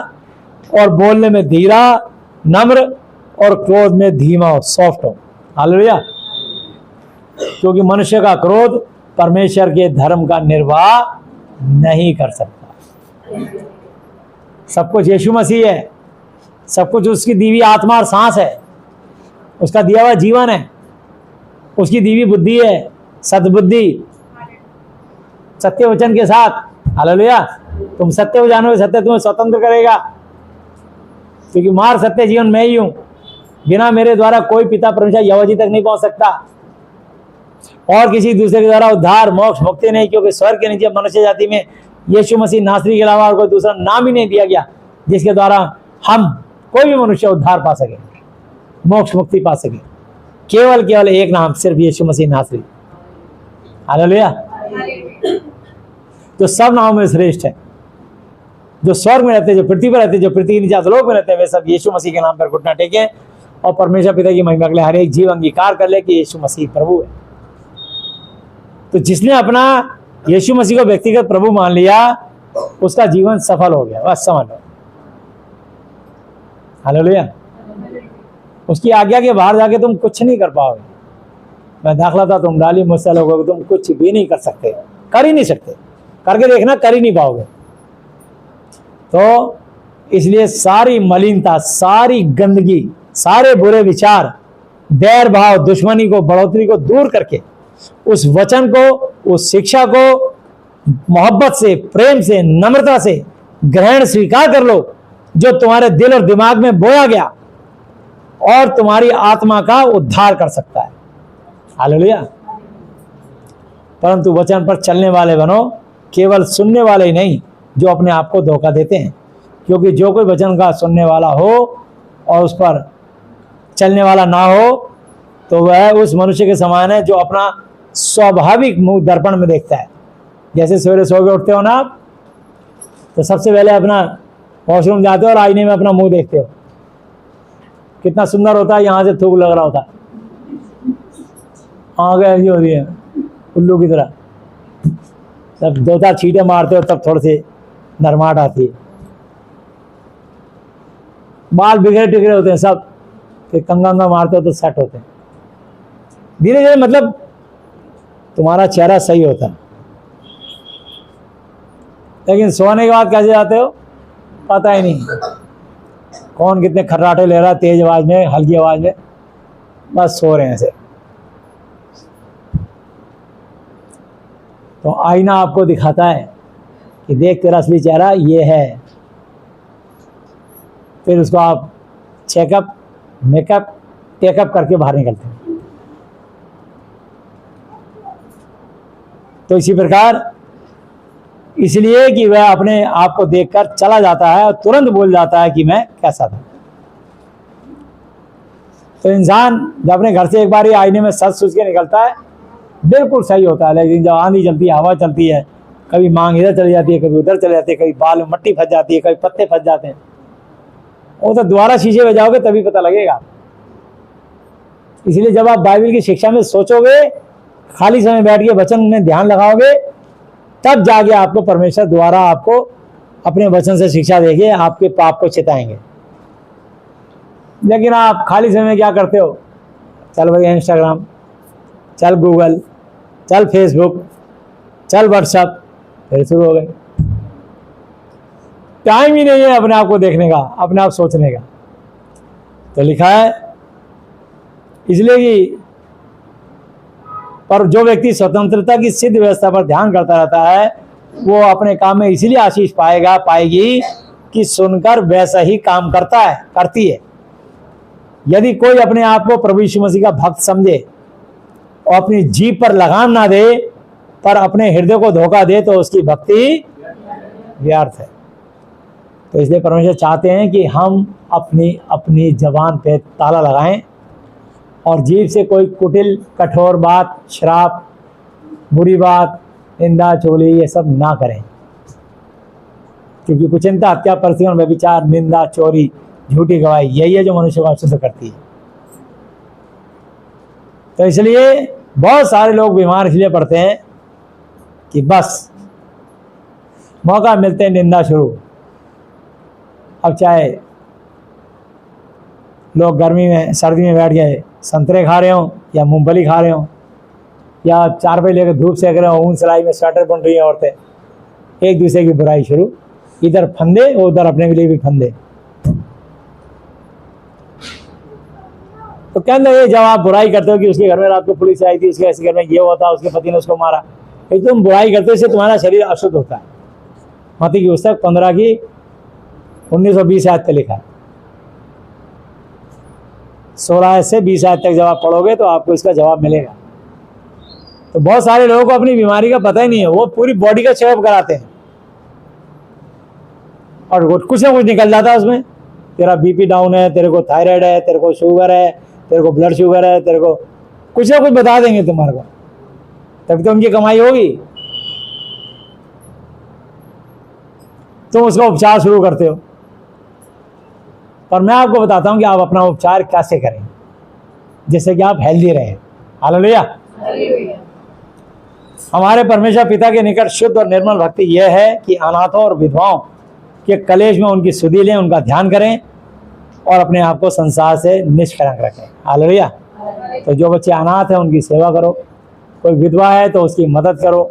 और बोलने में धीरा, नम्र और क्रोध में धीमा हो, सॉफ्ट हो। हालेलुया। क्योंकि मनुष्य का क्रोध परमेश्वर के धर्म का निर्वाह नहीं कर सकता। सब कुछ यीशु मसीह है, सब कुछ उसकी दीवी आत्मा और सांस है, उसका दिया हुआ जीवन है, उसकी दीवी बुद्धि है, सद्बुद्धि, सत्य वचन के साथ। हालेलुया। तुम सत्य को जानोगे, सत्य तुम्हें स्वतंत्र करेगा, क्योंकि मार्ग सत्य जीवन मैं ही हूं। बिना मेरे द्वारा कोई पिता परमेश्वर यहोवा जी तक नहीं पहुंच सकता, और किसी दूसरे के द्वारा उद्धार मोक्ष मुक्ति नहीं, क्योंकि स्वर्ग के नीचे मनुष्य जाति में यीशु मसीह नासरी के अलावा और कोई दूसरा नाम ही नहीं दिया गया जिसके द्वारा हम कोई भी मनुष्य उद्धार पा सके, मोक्ष मुक्ति पा सके। केवल एक नाम, सिर्फ यीशु मसीह नासरी। हालेलुया। जो सब नामों में श्रेष्ठ है, जो स्वर्ग में रहते, जो पृथ्वी पर रहते, जो पृथ्वी के नीचे अधोलोक में रहते हैं, वे सब यीशु मसीह के नाम पर घुटना टेके और परमेश्वर पिता की महिमा के लिए हर एक जीव अंगीकार कर ले कि यीशु मसीह प्रभु है। तो जिसने अपना यीशु मसीह को व्यक्तिगत प्रभु मान लिया, उसका जीवन सफल हो गया, बस समझ लो। हालेलुया। उसकी आज्ञा के बाहर जाके तुम कुछ नहीं कर पाओगे। मैं दाखला था तुम डाली मुझसे लोगों, तुम कुछ भी नहीं कर सकते, कर ही नहीं सकते, करके देखना, कर ही नहीं पाओगे। तो इसलिए सारी मलिनता, सारी गंदगी, सारे बुरे विचार, बैर भाव, दुश्मनी को, बढ़ोतरी को दूर करके उस वचन को, उस शिक्षा को मोहब्बत से, प्रेम से, नम्रता से ग्रहण स्वीकार कर लो, जो तुम्हारे दिल और दिमाग में बोया गया और तुम्हारी आत्मा का उद्धार कर सकता है। हालेलुया। परंतु वचन पर चलने वाले बनो, केवल सुनने वाले ही नहीं जो अपने आप को धोखा देते हैं, क्योंकि जो कोई वचन का सुनने वाला हो और उस पर चलने वाला ना हो, तो वह उस मनुष्य के समान है जो अपना स्वाभाविक मुंह दर्पण में देखता है। जैसे सवेरे सो के उठते हो ना आप, तो सबसे पहले अपना वॉशरूम जाते हो और आईने में अपना मुंह देखते हो, कितना सुंदर होता है, यहाँ से थूक लग रहा होता है, आंखें ऐसी होती है उल्लू की तरह। तब 2-4 छींटे मारते हो तब थोड़ी सी नरमाहट आती है। बाल बिगड़े टिगड़े होते हैं सब, फिर कंगा मारते हो तो सेट होते हैं। धीरे धीरे मतलब तुम्हारा चेहरा सही होता है, लेकिन सोने के बाद कैसे जाते हो पता ही नहीं, कौन कितने खर्राटे ले रहा है, तेज आवाज में, हल्की आवाज में, बस सो रहे हैं ऐसे। तो आईना आपको दिखाता है कि देख तेरा असली चेहरा ये है। फिर उसको आप चेकअप, मेकअप, टेकअप करके बाहर निकलते हैं। तो इसी प्रकार, इसलिए कि वह अपने आप को देखकर चला जाता है और तुरंत बोल जाता है कि मैं कैसा था। तो इंसान जब अपने घर से एक बार ही आईने में सच सूझ के निकलता है, बिल्कुल सही होता है। लेकिन जब आंधी चलती है, हवा चलती है, कभी मांग इधर चली जाती है, कभी उधर चली जाती है, कभी बाल में मट्टी फंस जाती है, कभी पत्ते फंस जाते हैं, वो तो दोबारा शीशे में जाओगे तभी पता लगेगा। इसलिए जब आप बाइबल की शिक्षा में सोचोगे, खाली समय बैठ के वचन में ध्यान लगाओगे, तब जाके आपको परमेश्वर द्वारा आपको अपने वचन से शिक्षा देंगे, आपके पाप को चिताएंगे। लेकिन आप खाली समय में क्या करते हो? चल भाई इंस्टाग्राम, चल गूगल, चल फेसबुक, चल व्हाट्सएप, फिर शुरू हो गए। टाइम ही नहीं है अपने आप को देखने का, अपने आप सोचने का। तो लिखा है इसलिए कि पर जो व्यक्ति स्वतंत्रता की सिद्ध व्यवस्था पर ध्यान करता रहता है, वो अपने काम में इसलिए आशीष पाएगा, पाएगी कि सुनकर वैसा ही काम करता है, करती है। यदि कोई अपने आप को प्रभु यीशु मसीह का भक्त समझे और अपनी जीभ पर लगाम ना दे, पर अपने हृदय को धोखा दे, तो उसकी भक्ति व्यर्थ है। तो इसलिए परमेश्वर चाहते हैं कि हम अपनी जबान पे ताला लगाएं और जीभ से कोई कुटिल, कठोर बात, श्राप, बुरी बात, निंदा, चुगली ये सब ना करें। क्योंकि कुचिंता, हत्या, परस्त्रीगण, व्यभिचार, निंदा, चोरी, झूठी गवाही, यही है जो मनुष्य को अशुद्ध करती है। तो इसलिए बहुत सारे लोग बीमार इसलिए पड़ते हैं कि बस मौका मिलते हैं निंदा शुरू। अब चाहे लोग गर्मी में, सर्दी में बैठ गए संतरे खा रहे हो, या मूंगफली खा रहे हो, या 4 बजे लेकर धूप सेक रहे हो, ऊन सिलाई में स्वेटर बुन रही हैं औरतें, एक दूसरे की बुराई शुरू। इधर फंदे और उधर अपने लिए भी फंदे। तो कहते ये जब आप बुराई करते हो कि उसके घर में रात को पुलिस आई थी, उसके ऐसे घर में ये हुआ था, उसके पति ने उसको मारा, एक तुम बुराई करते हो इससे तुम्हारा शरीर अशुद्ध होता है। मत्ती की पुस्तक 15 की 19-20 आयत पे लिखा है। 16 आयत से 20 आयत तक जब आप पढ़ोगे तो आपको इसका जवाब मिलेगा। तो बहुत सारे लोगों को अपनी बीमारी का पता ही नहीं है, वो पूरी बॉडी का चेकअप कराते हैं और कुछ ना कुछ निकल जाता है उसमें। तेरा बीपी डाउन है, तेरे को थायराइड है, तेरे को शुगर है, तेरे को ब्लड शुगर है, तेरे को कुछ ना कुछ बता देंगे तुम्हारे को, तभी तो उनकी कमाई होगी। तुम उसका उपचार शुरू करते हो, पर मैं आपको बताता हूं कि आप अपना उपचार कैसे करें जिससे कि आप हेल्दी रहें। हालेलुया। हमारे परमेश्वर पिता के निकट शुद्ध और निर्मल भक्ति यह है कि अनाथों और विधवाओं के कलेश में उनकी सुधि लें, उनका ध्यान करें और अपने आप को संसार से निष्कलंक रखें। हालेलुया। तो जो बच्चे अनाथ हैं उनकी सेवा करो, कोई विधवा है तो उसकी मदद करो।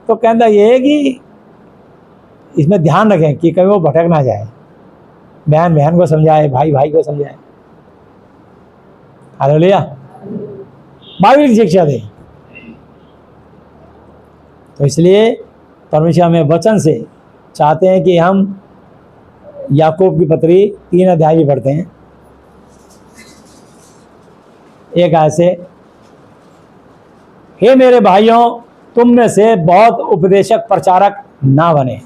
तो कहना यह है कि इसमें ध्यान रखें कि कहीं वो भटक ना जाए, बहन बहन को समझाए, भाई भाई को समझाए। हालेलुया। बाइबल की शिक्षा दे। तो इसलिए परमेश्वर हमें वचन से चाहते हैं कि हम याकूब की पत्री 3 अध्याय भी पढ़ते हैं। एक आयत से, हे मेरे भाइयों, तुम में से बहुत उपदेशक प्रचारक ना बने।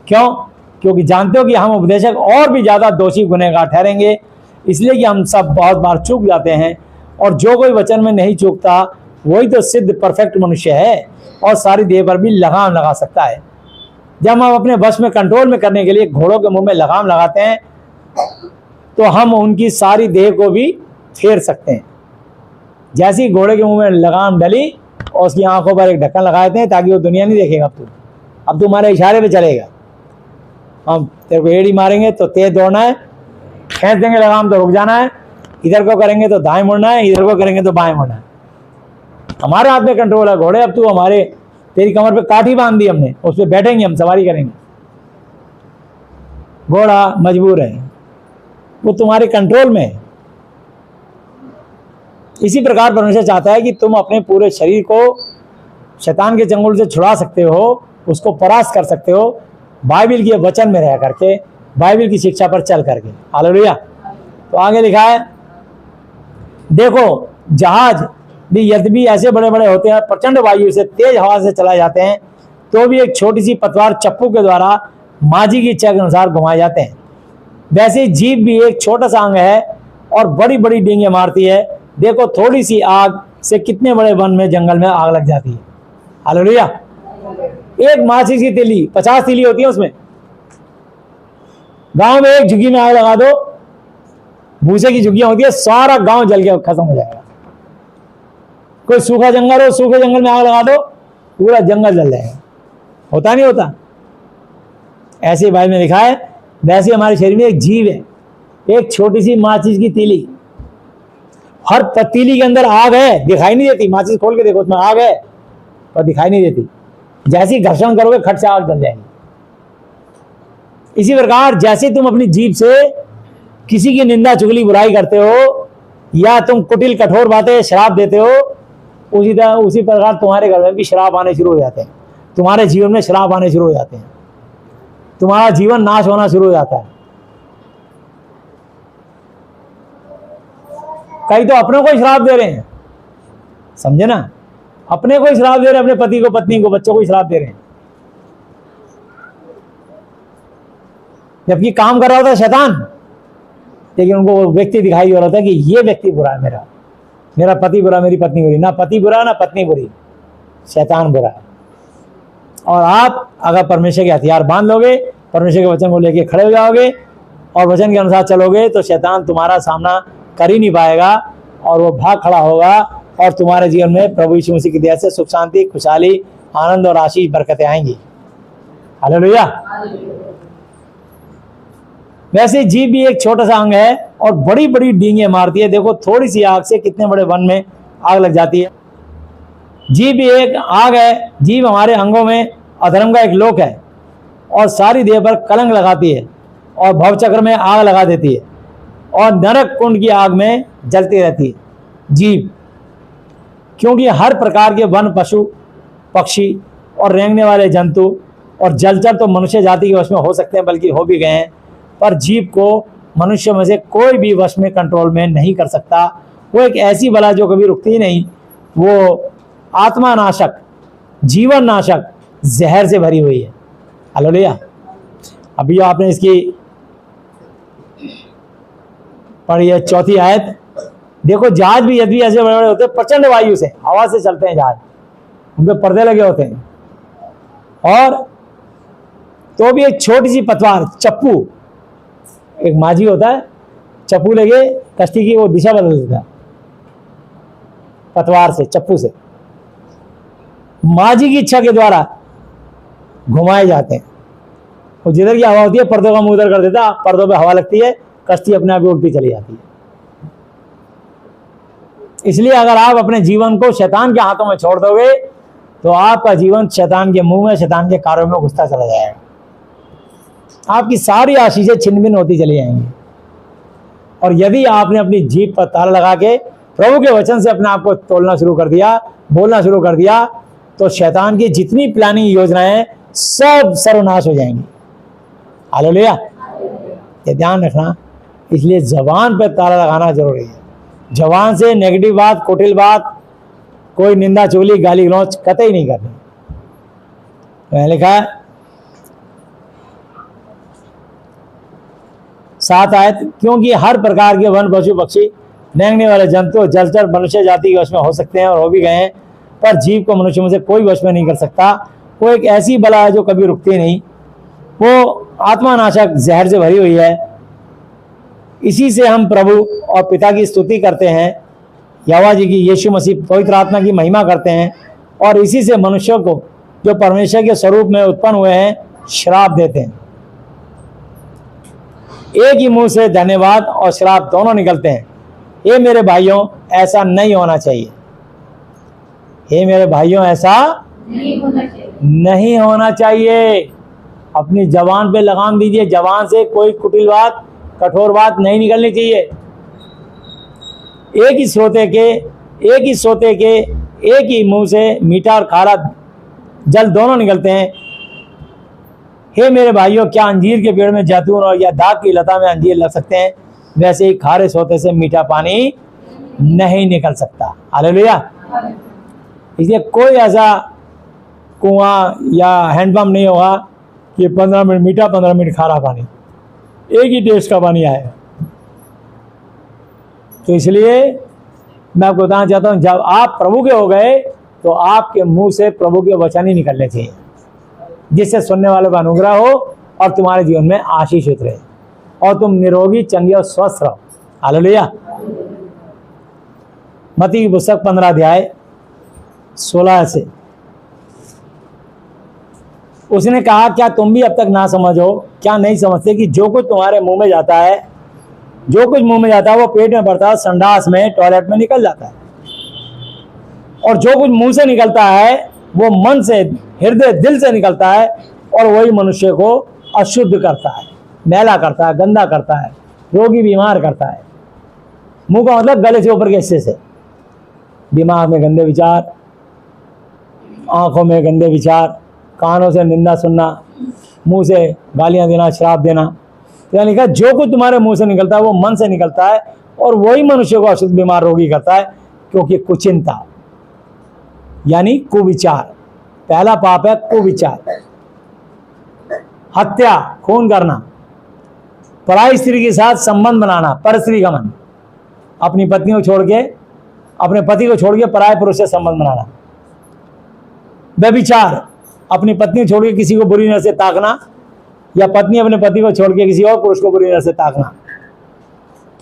क्यों? क्योंकि जानते हो कि हम उपदेशक और भी ज्यादा दोषी गुनहगार ठहरेंगे, इसलिए कि हम सब बहुत बार चूक जाते हैं और जो कोई वचन में नहीं चूकता वही तो सिद्ध परफेक्ट मनुष्य है और सारी देह पर भी लगाम लगा सकता है। जब हम अपने वश में कंट्रोल में करने के लिए घोड़ों के मुंह में लगाम लगाते हैं तो हम उनकी सारी देह को भी फेर सकते हैं। जैसी घोड़े के मुंह में लगाम डली और उसकी आंखों पर एक ढक्कन लगा देते हैं ताकि वो दुनिया नहीं देखेगा, अब तुम्हारे इशारे पे चलेगा। हम तेरे को एड़ी मारेंगे तो तेज दौड़ना है, खींच देंगे लगाम तो रुक जाना है, इधर को करेंगे तो दाएं मुड़ना है, इधर को करेंगे तो बाएं मुड़ना है। हमारे हाथ में कंट्रोल है। घोड़े अब तू हमारे तेरी कमर पे काठी बांध दी हमने, उस पर बैठेंगे, हम सवारी करेंगे। घोड़ा मजबूर है, वो तुम्हारे कंट्रोल में है। इसी प्रकार परमेश्वर चाहता है कि तुम अपने पूरे शरीर को शैतान के चंगुल से छुड़ा सकते हो, उसको परास्त कर सकते हो बाइबल के वचन में रह करके, बाइबल की शिक्षा पर चल करके। हालेलुया। तो आगे लिखा है, देखो जहाज भी यद्यपि ऐसे बड़े बड़े होते हैं, प्रचंड वायु से तेज हवा से चलाए जाते हैं, तो भी एक छोटी सी पतवार चप्पू के द्वारा माझी की इच्छा के अनुसार घुमाए जाते हैं। वैसे जीभ भी एक छोटा सा अंग है और बड़ी बड़ी डींगे मारती है। देखो थोड़ी सी आग से कितने बड़े वन में, जंगल में आग लग जाती है। हालेलुया। एक माचिस की तीली 50 तीली होती है उसमें। गांव में एक झुग्गी में आग लगा दो, भूसे की झुग्गियां होती है, सारा गांव जल के खत्म हो जाएगा। कोई सूखा जंगल हो, सूखे जंगल में आग लगा दो, पूरा जंगल जल जाएगा। होता नहीं होता? ऐसे ही बाइबल में लिखा है, वैसे हमारे शरीर में एक जीव है, एक छोटी सी माचिस की तीली। हर तीली के अंदर आग है, दिखाई नहीं देती। माचिस खोल के देखो, उसमें आग है पर दिखाई नहीं देती। जैसे ही घर्षण करोगे खट से आग जल जाएगी। इसी प्रकार जैसे तुम अपनी जीभ से किसी की निंदा चुगली बुराई करते हो या तुम कुटिल कठोर बातें श्राप देते हो, उसी प्रकार तुम्हारे घर में भी श्राप आने शुरू हो जाते हैं, तुम्हारे जीवन में श्राप आने शुरू हो जाते हैं, तुम्हारा जीवन नाश होना शुरू हो जाता है। कई तो अपने को श्राप दे रहे हैं, समझे ना, अपने को श्राप दे रहे हैं, अपने पति को, पत्नी को, बच्चों को श्राप दे रहे हैं, जबकि काम कर रहा होता है शैतान, लेकिन उनको वो व्यक्ति दिखाई दे रहा होता है कि ये व्यक्ति बुरा है, मेरा पति बुरा, मेरी पत्नी बुरी। ना पति बुरा ना पत्नी बुरी, शैतान बुरा है। और आप अगर परमेश्वर के हथियार बांध लोगे, परमेश्वर के वचन को लेके खड़े हो जाओगे और वचन के अनुसार चलोगे, तो शैतान तुम्हारा सामना कर ही नहीं पाएगा और वो भाग खड़ा होगा और तुम्हारे जीवन में प्रभु यीशु मसीह की दया से सुख शांति, खुशहाली, आनंद और आशीष बरकतें आएंगी। हालेलुया। वैसे जीभ भी एक छोटा सा अंग है और बड़ी बड़ी डींगे मारती है। देखो थोड़ी सी आग से कितने बड़े वन में आग लग जाती है। जीभ भी एक आग है। जीभ हमारे अंगों में अधर्म का एक लोक है और सारी देह पर कलंक लगाती है और भवचक्र में आग लगा देती है और नरक कुंड की आग में जलती रहती है जीभ। क्योंकि हर प्रकार के वन, पशु, पक्षी और रेंगने वाले जंतु और जलचर तो मनुष्य जाति के वश में हो सकते हैं, बल्कि हो भी गए हैं, पर जीभ को मनुष्य में से कोई भी वश में, कंट्रोल में नहीं कर सकता। वो एक ऐसी बला जो कभी रुकती ही नहीं, वो आत्मा नाशक, जीवन नाशक जहर से भरी हुई है। हालेलुया। अभी आपने इसकी पढ़ी है 4थी आयत। देखो जहाज भी यदि ऐसे बड़े बड़े होते हैं, प्रचंड वायु से, हवा से चलते हैं जहाज, उनके पर्दे लगे होते हैं, और तो भी एक छोटी सी पतवार, चप्पू, एक माझी होता है, चप्पू लेके कश्ती की वो दिशा बदल देता है पतवार से, चप्पू से। माझी की इच्छा के द्वारा घुमाए जाते हैं। और जिधर की हवा होती है पर्दों का मुंह उधर कर देता, पर्दों पे हवा लगती है, कश्ती अपने आप ही उल्टी चली जाती है। इसलिए अगर आप अपने जीवन को शैतान के हाथों में छोड़ दोगे तो आपका जीवन शैतान के मुंह में, शैतान के कार्यों में घुसता चला जाएगा। आपकी सारी आशीषें छिन्न भिन्न होती चली जाएंगी। और यदि आपने अपनी जीभ पर ताला लगा के प्रभु के वचन से अपने आप को तोलना शुरू कर दिया, बोलना शुरू कर दिया, तो शैतान की जितनी प्लानिंग योजनाएं सब सर्वनाश हो जाएंगी। हालेलुया। ये ध्यान रखना। इसलिए जबान पर ताला लगाना जरूरी है। जबान से नेगेटिव बात, कुटिल बात, कोई निंदा चोली, गाली गलौज कतई नहीं करनी। मैंने लिखा है 7 आयत, क्योंकि हर प्रकार के वन, पशु, पक्षी, रेंगने वाले जंतु, जलचर मनुष्य जाति के वश में हो सकते हैं और हो भी गए हैं, पर जीव को मनुष्य में से कोई वश में नहीं कर सकता। वो एक ऐसी बला है जो कभी रुकती नहीं, वो आत्मा नाशक जहर से भरी हुई है। इसी से हम प्रभु और पिता की स्तुति करते हैं, यहोवा जी की, यीशु मसीह पवित्र आत्मा की महिमा करते हैं, और इसी से मनुष्यों को जो परमेश्वर के स्वरूप में उत्पन्न हुए हैं श्राप देते हैं। एक ही मुंह से धन्यवाद और श्राप दोनों निकलते हैं। ये मेरे भाइयों, ऐसा नहीं होना चाहिए। हे मेरे भाइयों, ऐसा नहीं होना चाहिए। अपनी जबान पे लगाम दीजिए। जबान से कोई कुटिल बात, कठोर बात नहीं निकलनी चाहिए। एक ही सोते के एक ही मुंह से मीठा और खारा जल दोनों निकलते हैं। हे मेरे भाइयों, क्या अंजीर के पेड़ में जैतून और या दाख की लता में अंजीर लग सकते हैं? वैसे ही खारे सोते से मीठा पानी नहीं निकल सकता। हालेलुया। इसलिए कोई ऐसा कुआं या हैंडपंप नहीं होगा कि 15 मिनट मीठा, 15 मिनट खारा पानी, एक ही टेस्ट का पानी आएगा। तो इसलिए मैं आपको बताना चाहता हूं, जब आप प्रभु के हो गए तो आपके मुंह से प्रभु के वचन ही निकलने चाहिए, जिससे सुनने वालों का अनुग्रह हो और तुम्हारे जीवन में आशीष उतरे और तुम निरोगी, चंगे और स्वस्थ रहो। हालेलुया। मत्ती की पुस्तक 15 अध्याय 16 से उसने कहा, क्या तुम भी अब तक ना समझो? क्या नहीं समझते कि जो कुछ तुम्हारे मुंह में जाता है, जो कुछ मुंह में जाता है वो पेट में पड़ता है, संडास में, टॉयलेट में निकल जाता है। और जो कुछ मुंह से निकलता है वो मन से, हृदय, दिल से निकलता है और वही मनुष्य को अशुद्ध करता है, मैला करता है, गंदा करता है, रोगी बीमार करता है। मुंह का मतलब गले से ऊपर के हिस्से से। दिमाग में गंदे विचार, आंखों में गंदे विचार, कानों से निंदा सुनना, मुंह से गालियां देना, श्राप देना। तो यानी लिखा, जो कुछ तुम्हारे मुंह से निकलता है वो मन से निकलता है और वही मनुष्य को अशुद्ध, बीमार, रोगी करता है। क्योंकि कुचिंता यानी कुविचार, पहला पाप है कुविचार। हत्या, खून करना, पराई स्त्री के साथ संबंध बनाना, परस्त्री गमन, अपनी पत्नी को छोड़ के, अपने पति को छोड़ के पराये पुरुष से संबंध बनाना। व्यभिचार, अपनी पत्नी छोड़ के किसी को बुरी नजर से ताकना, या पत्नी अपने पति को छोड़ के किसी और पुरुष को बुरी नजर से ताकना।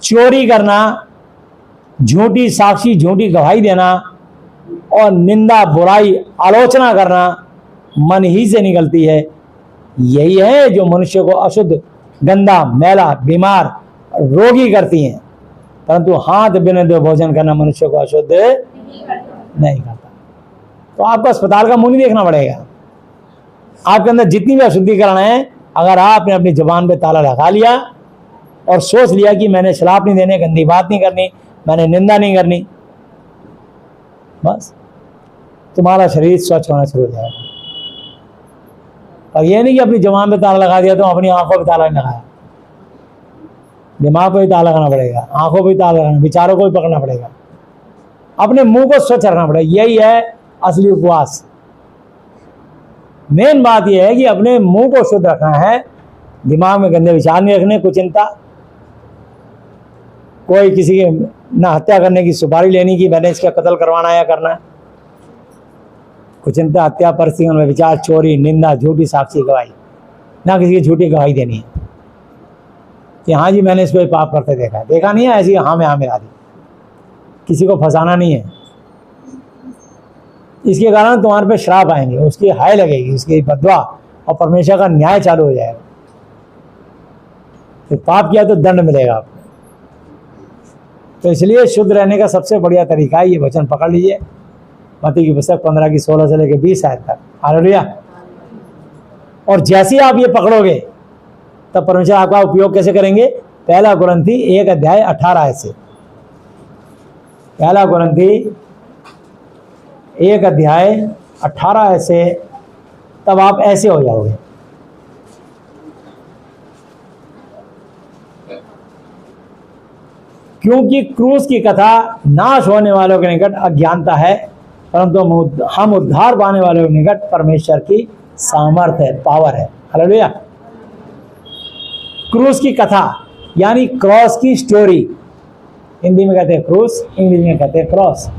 चोरी करना, झूठी साक्षी, झूठी गवाही देना, और निंदा, बुराई, आलोचना करना मन ही से निकलती है। यही है जो मनुष्य को अशुद्ध, गंदा, मैला, बीमार, रोगी करती हैं। परंतु हाथ बिना धोए भोजन करना मनुष्य को अशुद्ध नहीं करता। तो आपको अस्पताल का मुंह नहीं देखना पड़ेगा। आपके अंदर जितनी भी अशुद्धिकरण है, अगर आपने अपनी जुबान पे ताला लगा लिया और सोच लिया कि मैंने श्राप नहीं देने, गंदी बात नहीं करनी, मैंने निंदा नहीं करनी, बस तुम्हारा शरीर स्वच्छ होना शुरू हो जाएगा। और ये नहीं कि अपनी जुबान पे ताला लगा दिया तो अपनी आंखों पे ताला नहीं लगाया, दिमाग पे भी ताला लगाना पड़ेगा, आंखों पे भी ताला लगाना, विचारों को भी पकड़ना पड़ेगा, अपने मुंह को स्वच्छ रखना पड़ेगा। यही है असली उपवास। मेन बात यह है कि अपने मुंह को शुद्ध रखना है, दिमाग में गंदे विचार नहीं रखने, कुचिंता, कोई किसी की ना हत्या करने की सुपारी लेनी कि मैंने इसका कत्ल करवाना या करना है, कुचिंता, हत्या, परस्त्रीगण में विचार, चोरी, निंदा, झूठी साक्षी गवाही, ना किसी की झूठी गवाही देनी है कि हाँ जी मैंने इसको पाप करते देखा नहीं है, ऐसी हाँ में हाँ मिला दी। किसी को फंसाना नहीं है, इसके कारण तुम्हारे पे श्राप आएंगे, उसकी हाय लगेगी, उसकी बदवा, और परमेश्वर का न्याय चालू हो जाएगा। तो पाप किया तो दंड मिलेगा आपको। तो इसलिए शुद्ध रहने का सबसे बढ़िया तरीका है, ये वचन पकड़ लीजिए, मत्ती की पुस्तक 15 की 16 से लेकर 20 आयत तक। हालेलुया। और जैसे ही आप ये पकड़ोगे तब परमेश्वर आपका उपयोग कैसे करेंगे? 1 कुरिन्थी 1 अध्याय 18 आयत से। 1 कुरिन्थी 1 अध्याय 18 आयत से, तब आप ऐसे हो जाओगे। क्योंकि क्रूस की कथा नाश होने वालों के निकट अज्ञानता है, परंतु हम उद्धार पाने वालों के निकट परमेश्वर की सामर्थ है, पावर है। हालेलुया। क्रूस की कथा यानी क्रॉस की स्टोरी, हिंदी में कहते हैं क्रूस, इंग्लिश में कहते हैं क्रॉस।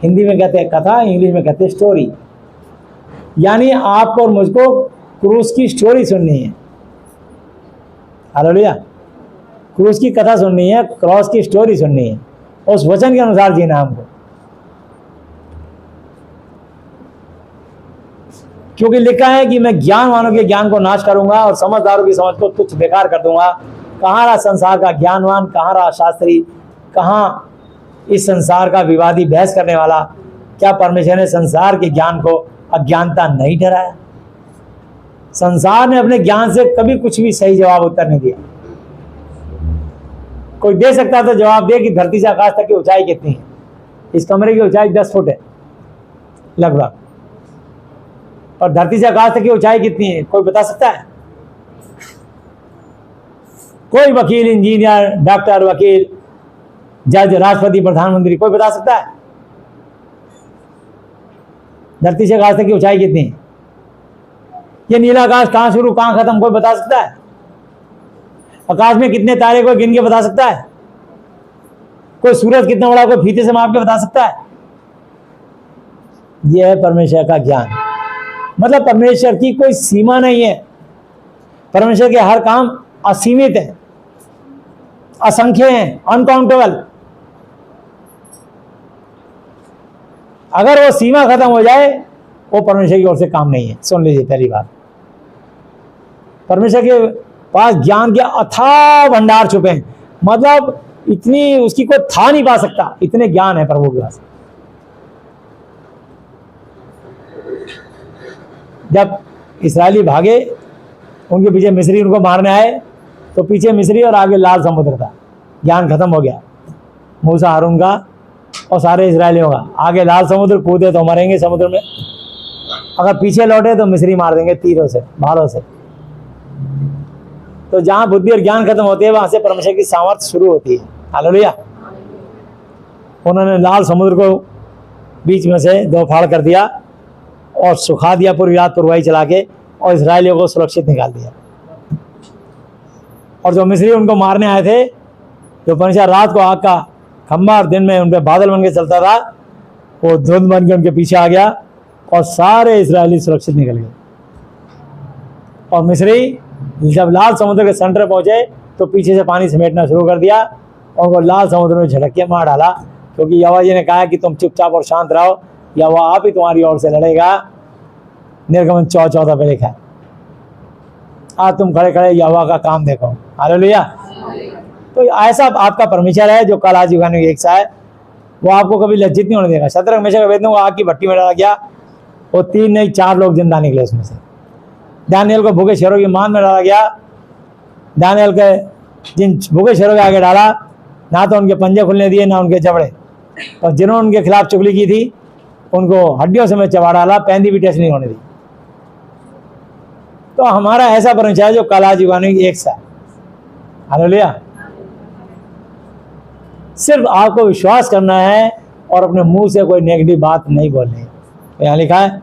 हिंदी में कहते हैं कथा, इंग्लिश में कहते हैं स्टोरी। यानी आपको और मुझको क्रूस की स्टोरी सुननी है। हालेलुया। क्रूस की कथा सुननी है, क्रॉस की स्टोरी सुननी है, उस वचन के अनुसार जीना हमको। क्योंकि लिखा है कि मैं ज्ञानवानों के ज्ञान को नाश करूंगा और समझदारों की समझ को तुच्छ बेकार कर दूंगा। कहाँ रहा संसार का ज्ञानवान, कहाँ रहा शास्त्री, कहाँ इस संसार का विवादी बहस करने वाला? क्या परमेश्वर ने संसार के ज्ञान को अज्ञानता नहीं ठहराया? संसार ने अपने ज्ञान से कभी कुछ भी सही जवाब उत्तर नहीं दिया। कोई दे सकता तो जवाब दे कि धरती से आकाश तक की ऊंचाई कितनी है। इस कमरे की ऊंचाई 10 फुट है लगभग, और धरती से आकाश तक की ऊंचाई कितनी है कोई बता सकता है? कोई वकील, इंजीनियर, डॉक्टर, वकील, जज, राष्ट्रपति, प्रधानमंत्री, कोई बता सकता है धरती से आकाश तक की ऊंचाई कितनी है? ये नीला आकाश कहां शुरू कहां खत्म कोई बता सकता है? आकाश में कितने तारे कोई गिन के बता सकता है? कोई सूरज कितना बड़ा कोई फीते से माप के बता सकता है? यह है परमेश्वर का ज्ञान। मतलब परमेश्वर की कोई सीमा नहीं है। परमेश्वर के हर काम असीमित है, असंख्य हैं, अनकाउंटेबल। अगर वो सीमा खत्म हो जाए वो परमेश्वर की ओर से काम नहीं है। सुन लीजिए पहली बात, परमेश्वर के पास ज्ञान के अथाह भंडार छुपे हैं। मतलब इतनी उसकी कोई था नहीं पा सकता, इतने ज्ञान है प्रभु के पास। जब इस्राएली भागे, उनके पीछे मिस्री उनको मारने आए, तो पीछे मिस्री और आगे लाल समुद्र था। ज्ञान खत्म हो गया मूसा, हारून का और सारे इस्राएलियों का। आगे लाल समुद्र, कूदे तो मरेंगे समुद्र में, अगर पीछे लौटे तो मिस्री मार देंगे तीरों से, भालों से। तो जहां बुद्धि और ज्ञान खत्म होती है वहां से परमेश्वर की सामर्थ्य शुरू होती है। हालेलुया। उन्होंने लाल समुद्र को बीच में से दो फाड़ कर दिया और सुखा दिया पूरी रात पुरवाई चला के, और इस्राएलियों को सुरक्षित निकाल दिया। और जो मिस्री उनको मारने आए थे, जो परमेश्वर रात को आग का खंभा और दिन में उन पे बादल बन के चलता था, वो धुंध बन के उनके पीछे आ गया और सारे इस्राएली सुरक्षित निकल गए। और मिस्री जब लाल समुद्र के सेंटर पहुंचे तो पीछे से पानी समेटना शुरू कर दिया और वो लाल समुद्र में झटक के मार डाला, क्योंकि यहोवा जी ने कहा कि तुम चुपचाप और शांत रहो, यहोवा आप ही तुम्हारी ओर से लड़ेगा। निर्गमन 14 पे लिखा है। आज तुम खड़े खड़े यहोवा का काम देखो। हालेलुया। तो ऐसा आपका परमेश्वर है जो कल आज युगानुयुग एक सा है, वो आपको कभी लज्जित नहीं होने देगा। शतरंग मेशक अबेदनगो को आग की भट्टी में डाला गया, वो 3 नहीं 4 लोग जिंदा निकले उसमें से। दानियल को भूखे शेरों की मान में डाला गया, दानियल के जिन भूखे शेरों के आगे डाला, ना तो उनके पंजे खुलने दिए ना उनके जबड़े, और जिन्होंने उनके खिलाफ चुगली की थी उनको हड्डियों समेत चबा डाला, पैंदी भी टेस्ट नहीं होने दी। तो हमारा ऐसा परमेश्वर है जो कला जीवानी एक सा। हालेलुया। सिर्फ आपको विश्वास करना है और अपने मुंह से कोई नेगेटिव बात नहीं बोलनी। तो यहाँ लिखा है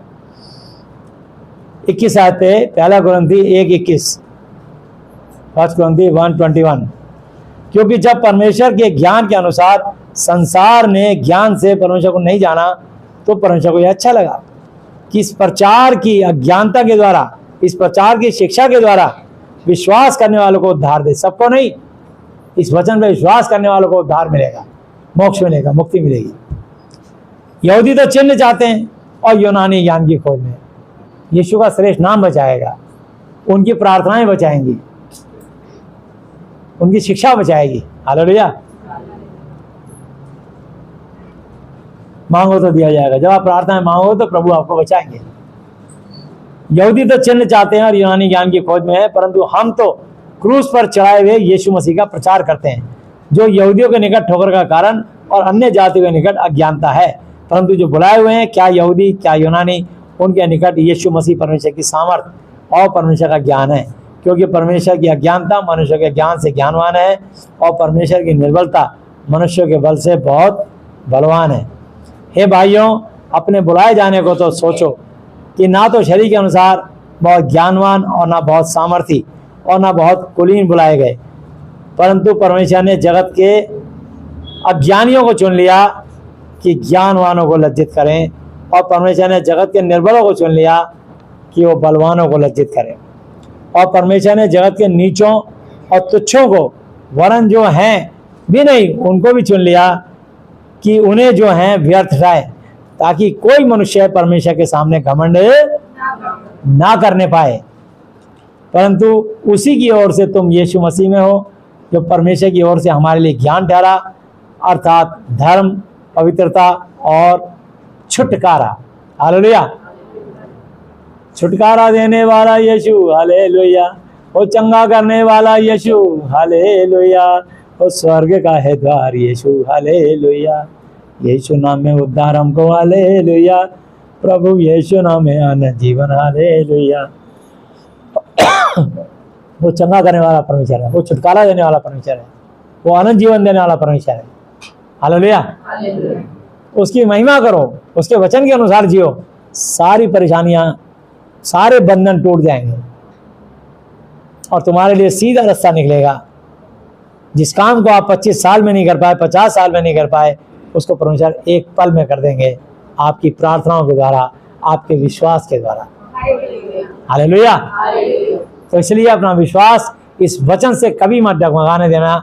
21 आयत पे, 1 कुरिन्थी 1:21, 1 कुरिन्थी 1:21, क्योंकि जब परमेश्वर के ज्ञान के अनुसार संसार ने ज्ञान से परमेश्वर को नहीं जाना तो परमेश्वर को यह अच्छा लगा कि इस प्रचार की अज्ञानता के द्वारा, इस प्रचार की शिक्षा के द्वारा विश्वास करने वालों को उद्धार दे। सबको नहीं, इस वचन पर विश्वास करने वालों को उद्धार मिलेगा, मोक्ष मिलेगा, मुक्ति मिलेगी। यहूदी तो चिन्ह चाहते हैं और यूनानी ज्ञान की खोज में। यीशु का श्रेष्ठ नाम बचाएगा, उनकी प्रार्थनाएं बचाएंगी, उनकी शिक्षा बचाएगी। हालेलुया। मांगो तो दिया जाएगा, जब आप प्रार्थनाएं मांगो तो प्रभु आपको बचाएंगे। यहूदी तो चिन्ह चाहते हैं और यूनानी ज्ञान की खोज में है, परंतु हम तो क्रूस पर चढ़ाए हुए यीशु मसीह का प्रचार करते हैं, जो यहूदियों के निकट ठोकर का कारण और अन्य जातियों के निकट अज्ञानता है, परंतु जो बुलाए हुए हैं, क्या यहूदी क्या यूनानी, उनके निकट यीशु मसीह परमेश्वर की सामर्थ और परमेश्वर का ज्ञान है। क्योंकि परमेश्वर की अज्ञानता मनुष्य के ज्ञान से ज्ञानवान है और परमेश्वर की निर्बलता मनुष्य के बल से बहुत बलवान है। हे भाइयों, अपने बुलाए जाने को तो सोचो कि ना तो शरीर के अनुसार बहुत ज्ञानवान और ना बहुत सामर्थी और ना बहुत कुलीन बुलाए गए, परंतु परमेश्वर ने जगत के अज्ञानियों को चुन लिया कि ज्ञानवानों को लज्जित करें, और परमेश्वर ने जगत के निर्बलों को चुन लिया कि वो बलवानों को लज्जित करें। और परमेश्वर ने जगत के नीचों और तुच्छों को, वरन जो हैं भी नहीं, उनको भी चुन लिया कि उन्हें जो हैं व्यर्थ ठहराए, ताकि कोई मनुष्य परमेश्वर के सामने घमंड ना करने पाए, परंतु उसी की ओर से तुम यीशु मसीह में हो, जो परमेश्वर की ओर से हमारे लिए ज्ञान ठहरा, अर्थात धर्म, पवित्रता और छुटकारा। हालेलुया। छुटकारा देने वाला यीशु, हालेलुया। वो चंगा करने वाला यीशु, हालेलुया। वो स्वर्ग का है द्वार यीशु, हालेलुया। यीशु नाम में उद्धार हमको, हालेलुया। प्रभु यीशु नाम में आनंद जीवन, हालेलुया। वो चंगा करने वाला परमेश्वर है, वो छुटकारा देने वाला परमेश्वर है, वो आनंद जीवन देने वाला परमेश्वर है। हालेलुया। उसकी महिमा करो, उसके वचन के अनुसार जियो, सारी परेशानियां, सारे बंधन टूट जाएंगे और तुम्हारे लिए सीधा रास्ता निकलेगा। जिस काम को आप 25 साल में नहीं कर पाए, 50 साल में नहीं कर पाए, उसको परमेश्वर एक पल में कर देंगे, आपकी प्रार्थनाओं के द्वारा, आपके विश्वास के द्वारा। हालेलुया। तो इसलिए अपना विश्वास इस वचन से कभी मत डगमगाने देना,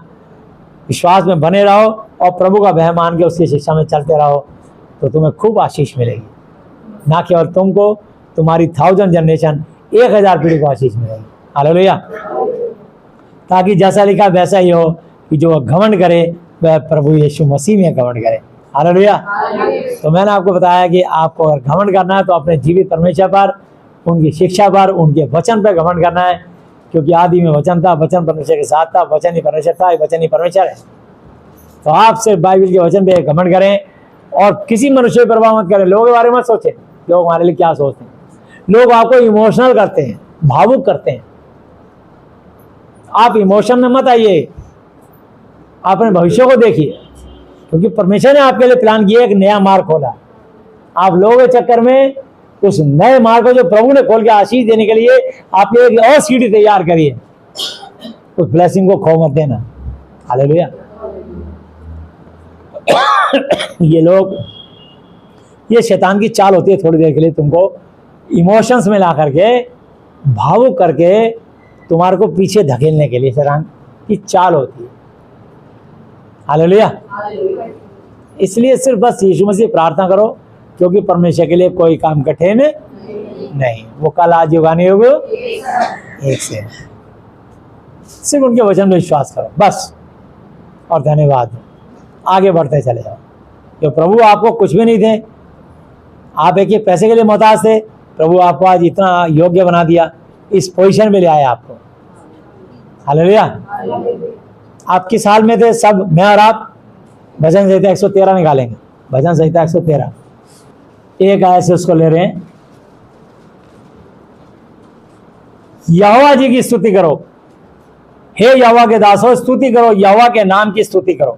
विश्वास में बने रहो और प्रभु का भय मान के उसकी शिक्षा में चलते रहो, तो तुम्हें खूब आशीष मिलेगी। ना केवल तुमको, तुम्हारी 1000 जनरेशन, 1000 पीढ़ी को आशीष मिलेगी। हालेलुया। ताकि जैसा लिखा वैसा ही हो कि जो घमंड करे वह प्रभु यीशु मसीह में घमंड करे। हालेलुया। तो मैंने आपको बताया कि आपको अगर घमंड करना है तो अपने जीवित परमेश्वर पर, उनकी शिक्षा पर, उनके वचन पर घमंड करना है, क्योंकि आदि में वचन था, वचन परमेश्वर के साथ था, वचन ही परमेश्वर था, वचन ही परमेश्वर है। तो आप सिर्फ बाइबल के वचन पे घमंड करें और किसी मनुष्य पर परवाह मत करें। लोगों के बारे में सोचें, लोग हमारे लिए क्या सोचते हैं। लोग आपको इमोशनल करते हैं, भावुक करते हैं। आप इमोशन में मत आइए, अपने भविष्य को देखिए, क्योंकि परमेश्वर ने आपके लिए प्लान किया, एक नया मार्ग खोला। आप लोगों के चक्कर में उस नए मार्ग को जो प्रभु ने खोल के आशीष देने के लिए आप एक और सीढ़ी तैयार करिए, उस ब्लेसिंग को खो मत देना। हालेलुया। ये लोग, ये शैतान की चाल होती है, थोड़ी देर के लिए तुमको इमोशंस में ला करके, भावुक करके तुम्हारे को पीछे धकेलने के लिए शैतान की चाल होती है। हालेलुया। इसलिए सिर्फ बस यीशु मसीह प्रार्थना करो, क्योंकि परमेश्वर के लिए कोई काम कठिन नहीं। वो कल आज युगानी युग एक से। सिर्फ उनके वचन में विश्वास करो बस, और धन्यवाद। आगे बढ़ते चले जाओ। जो प्रभु आपको कुछ भी नहीं थे, आप एक एक पैसे के लिए मोहताज थे, प्रभु आपको आज इतना योग्य बना दिया, इस पोजीशन में ले आया आपको। हालेलुया। आप किस हाल में थे? सब मैं और आप भजन संहिता 113 निकालेंगे। भजन संहिता 113 एक आयत से उसको ले रहे हैं। यहोवा जी की स्तुति करो, हे यहोवा के दासों स्तुति करो, यहोवा के नाम की स्तुति करो।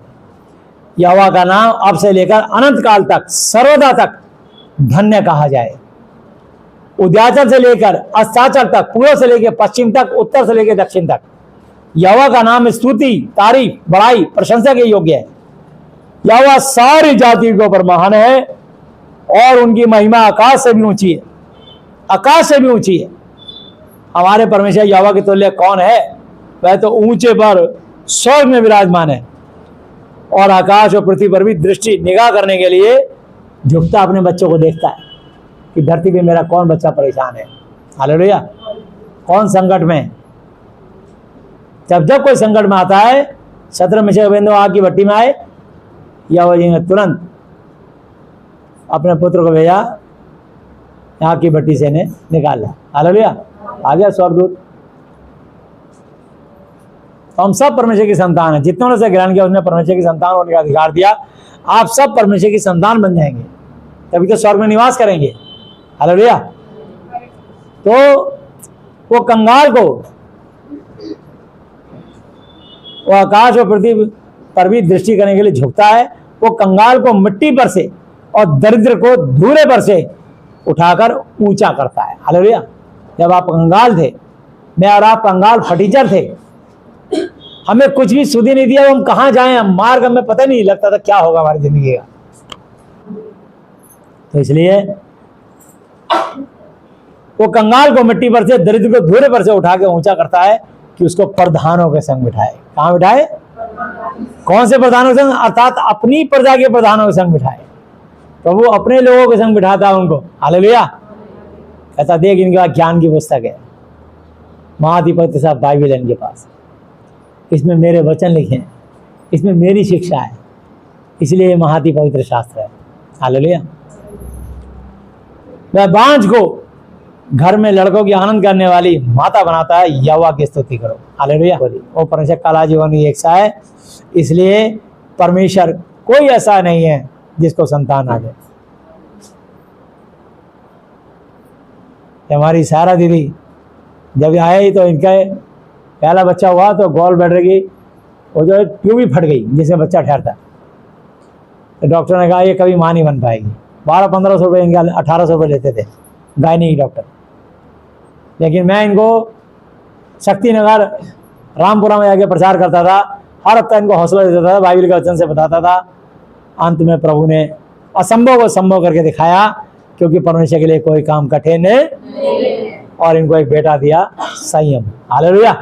यहोवा का नाम अब से लेकर अनंत काल तक सर्वदा तक धन्य कहा जाए। उदयाचल से लेकर अस्ताचल तक, पूर्व से लेकर पश्चिम तक, उत्तर से लेकर दक्षिण तक यहोवा का नाम स्तुति, तारीफ, बड़ाई, प्रशंसा के योग्य है। यहोवा सारी जातियों के ऊपर महान है और उनकी महिमा आकाश से भी ऊंची है, आकाश से भी ऊंची है। हमारे परमेश्वर यहोवा के तुल्य कौन है? वह तो ऊंचे पर स्वर्ग में विराजमान है और आकाश और पृथ्वी पर भी दृष्टि निगाह करने के लिए झुकता अपने बच्चों को देखता है कि धरती पे मेरा कौन बच्चा परेशान है। हालेलुया। कौन संकट में? जब जब कोई संकट में आता है, शत्रु आग की भट्टी में आए, यहोवा जी ने तुरंत अपने पुत्र को भेजा, आग की भट्टी से ने निकाला। हालेलुया। आ गया स्वर्गदूत। तो हम सब परमेश्वर की संतान है। जितनों से ग्रहण किया उसने परमेश्वर की संतान होने का अधिकार दिया। आप सब परमेश्वर की संतान बन जाएंगे, तभी तो स्वर्ग में निवास करेंगे। हालेलुया। तो वो कंगाल को, वो आकाश और पृथ्वी पर भी दृष्टि करने के लिए झुकता है। वो कंगाल को मिट्टी पर से और दरिद्र को धूरे पर से उठाकर ऊंचा करता है। हालेलुया। जब आप कंगाल थे, मैं और आप कंगाल फटीचर थे, हमें कुछ भी सुधी नहीं दिया, हम कहाँ जाएं, हम मार्ग हमें पता नहीं लगता था क्या होगा हमारी जिंदगी का। तो इसलिए वो कंगाल को मिट्टी पर से, दरिद्र को धूरे पर से उठा के ऊंचा करता है कि उसको प्रधानों के संग बिठाए। कहाँ बिठाए? कौन से प्रधानों के संग? अर्थात अपनी प्रजा के प्रधानों के संग बिठाए। तो वो अपने लोगों के संग बिठाता है उनको। हालेलुया। कहता देख इनके पास ज्ञान की पुस्तक है, महाधिपति साहब बाइबल है इनके पास, इसमें मेरे वचन लिखे हैं, इसमें मेरी शिक्षा है, इसलिए ये महाति पवित्र शास्त्र है। हालेलुया। वह बांझ को घर में लड़कों की आनंद करने वाली माता बनाता है। यहोवा की स्तुति करो। हालेलुया। वो परमेश्वर काला जीवन एक सा है, इसलिए परमेश्वर कोई ऐसा नहीं है जिसको संतान आ जाए। हमारी सारा दीदी जब आई तो इनका पहला बच्चा हुआ तो गोल बैठ रही, वो जो ट्यूब ही फट गई जिसमें बच्चा ठहरता। तो डॉक्टर ने कहा ये कभी मां नहीं बन पाएगी। 1200-1500 रुपये इनका 1800 रुपये लेते थे गायनी डॉक्टर। लेकिन मैं इनको शक्तिनगर रामपुरा में जाके प्रचार करता था, हर हफ्ता इनको हौसला देता था, बाइबल के वचन से बताता था। अंत में प्रभु ने असंभव को संभव करके दिखाया, क्योंकि परमेश्वर के लिए कोई काम कठिन नहीं, और इनको एक बेटा दिया संयम। हालेलुया।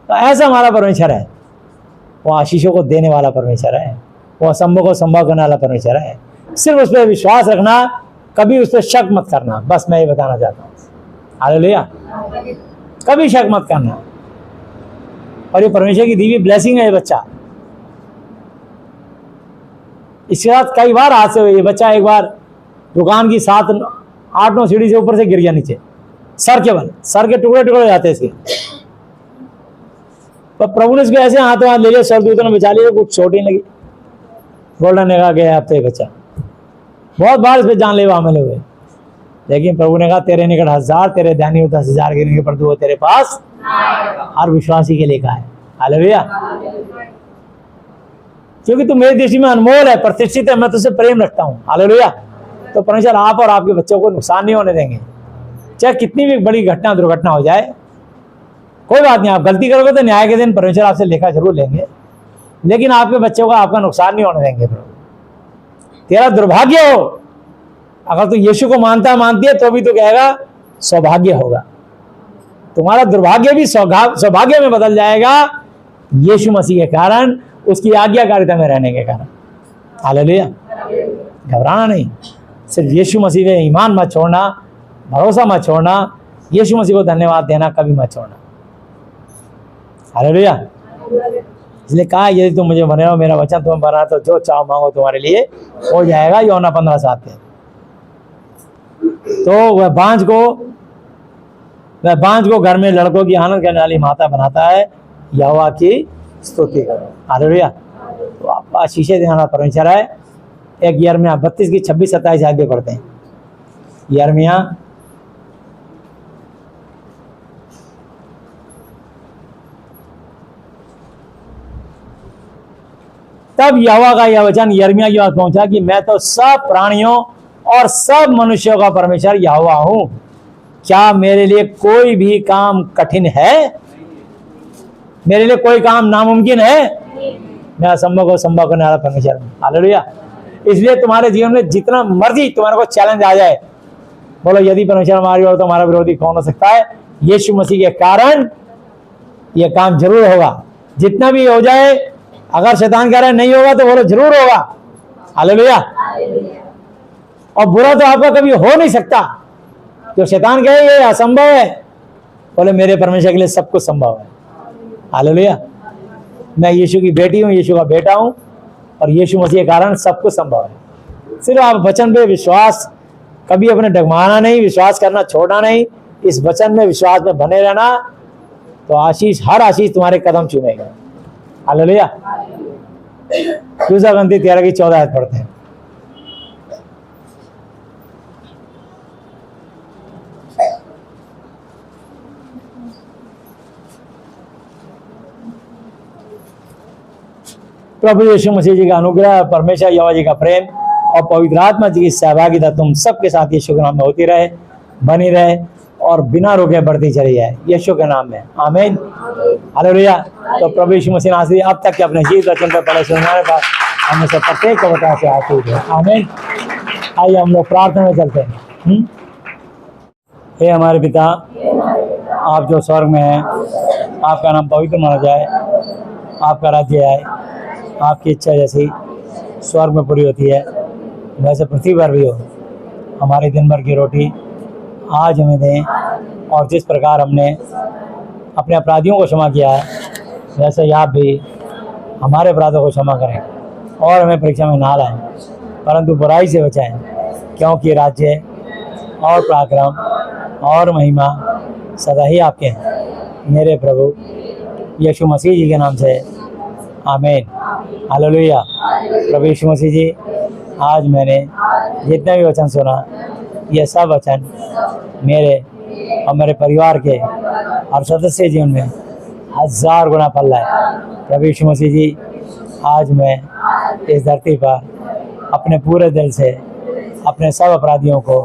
तो ऐसा हमारा परमेश्वर है, वो आशीषों को देने वाला परमेश्वर है, वो असंभव को संभव करने वाला परमेश्वर है। सिर्फ उस पर विश्वास रखना, कभी उस पर शक मत करना, बस मैं ये बताना चाहता हूँ। हालेलुया। कभी शक मत करना। और ये परमेश्वर की दी हुई ब्लेसिंग है ये बच्चा। इसके साथ कई बार हादसे हुए। ये बच्चा एक बार दुकान की 7-8-9 सीढ़ी से ऊपर से गिर गया नीचे, सर के बल, सर के टुकड़े टुकड़े हो जाते इसके। पर प्रभु ने इसको ऐसे हाथों हाथ ले लिया, स्वर्गदूतों ने बचा लिया, कुछ चोट ही नहीं लगी। गोल्डन ने कहा गया अब तो ये बच्चा। बहुत बार इस पर जानलेवा हमले हुए, लेकिन प्रभु ने कहा तेरे निकट 1000, तेरे ध्यानी 10,000 गिरेंगे, पर वो तेरे पास हर विश्वासी के लिए कहा है। हालेलुया। क्योंकि तू मेरी दृष्टि में अनमोल है, प्रतिष्ठित है, मैं तुझसे प्रेम रखता हूँ। हालेलुया। तो परमेश्वर आप और आपके बच्चों को नुकसान नहीं होने देंगे, चाहे कितनी भी बड़ी घटना दुर्घटना हो जाए। कोई बात नहीं, आप गलती करोगे तो न्याय के दिन परमेश्वर आपसे लेखा जरूर लेंगे, लेकिन आपके बच्चों का आपका नुकसान नहीं होने देंगे। तेरा दुर्भाग्य हो, अगर तू यीशु को मानती है तो भी तो कहेगा सौभाग्य होगा। तुम्हारा दुर्भाग्य भी सौभाग्य में बदल जाएगा, यीशु मसीह के कारण, उसकी आज्ञाकारिता में रहने के कारण। हालेलुया। घबराना नहीं, सिर्फ यीशु मसीह पे ईमान मत छोड़ना, भरोसा मत छोड़ना, यीशु मसीह को धन्यवाद देना कभी मत छोड़ना। हालेलुया। इसलिए कहा यदि तुम मुझे बने रहो, मेरा वचन तुम्हें बना, तो जो चाहो मांगो तुम्हारे लिए हो जाएगा। यूहन्ना 15:7 के। तो वह बांझ को घर में लड़कों की आनंद करने वाली माता बनाता है। यहोवा की स्तुति करो। हालेलुया। तो आप आशीषें देने वाला परमेश्वर है। एक यिर्मयाह 32 की 26-27 आयत भी पढ़ते हैं। यिर्मयाह तब यहोवा का यह वचन यिर्मयाह की पास पहुंचा कि मैं तो सब प्राणियों और सब मनुष्यों का परमेश्वर यहोवा हूं। क्या मेरे लिए कोई भी काम कठिन है? मेरे लिए कोई काम नामुमकिन है? मैं असंभव को संभव करने वाला परमेश्वर हूं। हालेलुया। इसलिए तुम्हारे जीवन में जितना मर्जी तुम्हारे को चैलेंज आ जाए, बोलो यदि परमेश्वर हमारी ओर तो हमारा विरोधी कौन हो सकता है? यीशु मसीह के कारण यह काम जरूर होगा। जितना भी हो जाए, अगर शैतान कह रहा है नहीं होगा तो बोलो जरूर होगा। हालेलुया। और बुरा तो आपका कभी हो नहीं सकता। जो शैतान कहे ये असंभव है, बोले मेरे परमेश्वर के लिए सब कुछ संभव है। हालेलुया। मैं यीशु की बेटी हूं, यीशु का बेटा हूं, और यीशु मसीह के कारण सब कुछ संभव है। सिर्फ आप वचन पे विश्वास कभी अपने डगमाना नहीं, विश्वास करना छोड़ना नहीं, इस वचन में विश्वास में बने रहना, तो आशीष, हर आशीष तुम्हारे कदम चूमेगा। हालेलुया। दूसरा ग्रंथी 13 की 14 आयत पढ़ते हैं। प्रभु यीशु मसीह जी का अनुग्रह, परमेश्वर यहोवा जी का प्रेम और पवित्र आत्मा जी की सहभागिता तुम सबके साथ यीशु के नाम में होती रहे, बनी रहे और बिना रुके बढ़ती चली जाए, यीशु के नाम में। आमीन। हालेलुया। तो प्रभु यीशु मसीह ने अब तक के अपने जीवित वचन पर पड़े सुनाने का हमें से प्रत्येक को बता से आशीष है। आमीन। आइए हम लोग प्रार्थना में चलते हैं। हे हमारे पिता, आप जो स्वर्ग में हैं, आपका नाम पवित्र माना जाए, आपका राज्य आए, आपकी इच्छा जैसी स्वर्ग में पूरी होती है वैसे पृथ्वी पर भी हो। हमारी दिन भर की रोटी आज हमें दें, और जिस प्रकार हमने अपने अपराधियों को क्षमा किया है, वैसे ही आप भी हमारे अपराधों को क्षमा करें, और हमें परीक्षा में ना लाएं, परंतु बुराई से बचाएं, क्योंकि राज्य और पराक्रम और महिमा सदा ही आपके हैं। मेरे प्रभु यीशु मसीह जी के नाम से आमीन। हालेलुया। प्रभु यीशु मसीह जी, आज मैंने जितने भी वचन सुना, ये सब वचन मेरे और मेरे परिवार के और सदस्य जीवन में 1000 गुना फल लाए। प्रभु यीशु मसीह जी, आज मैं इस धरती पर अपने पूरे दिल से अपने सब अपराधियों को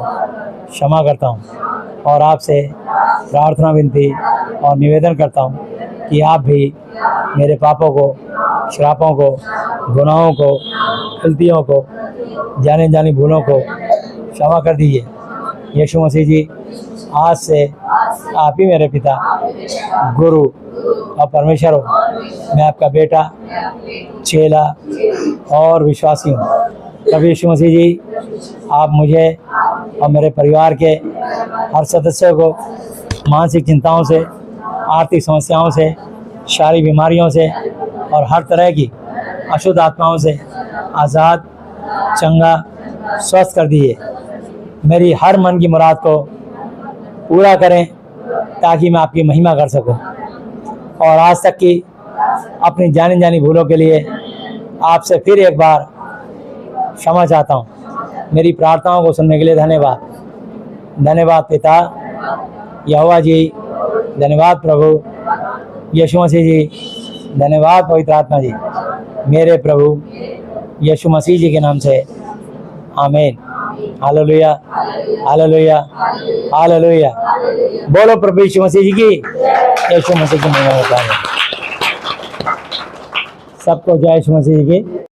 क्षमा करता हूँ, और आपसे प्रार्थना, विनती और निवेदन करता हूँ कि आप भी मेरे पापों को, श्रापों को, गुनाहों को, गलतियों को, जाने जानी भूलों को क्षमा कर दीजिए। यीशु मसीह जी, आज से आप ही मेरे पिता, गुरु और परमेश्वर हो। मैं आपका बेटा, चेला और विश्वासी हूँ। प्रभु यीशु मसीह जी, आप मुझे और मेरे परिवार के हर सदस्य को मानसिक चिंताओं से, आर्थिक समस्याओं से, शारीरिक बीमारियों से और हर तरह की अशुद्ध आत्माओं से आज़ाद, चंगा, स्वस्थ कर दीजिए। मेरी हर मन की मुराद को पूरा करें, ताकि मैं आपकी महिमा कर सकूं, और आज तक की अपनी जानी जानी भूलों के लिए आपसे फिर एक बार क्षमा चाहता हूं। मेरी प्रार्थनाओं को सुनने के लिए धन्यवाद। धन्यवाद पिता यहोवा जी, धन्यवाद प्रभु यीशु मसीह जी, धन्यवाद पवित्र आत्मा जी, मेरे प्रभु यीशु मसीह जी के नाम से आमीन। Hallelujah, hallelujah, hallelujah. बोलो प्रभु यीशु मसीह जी की, यीशु मसीह की महिमा होता है। सबको जय यीशु मसीह जी की।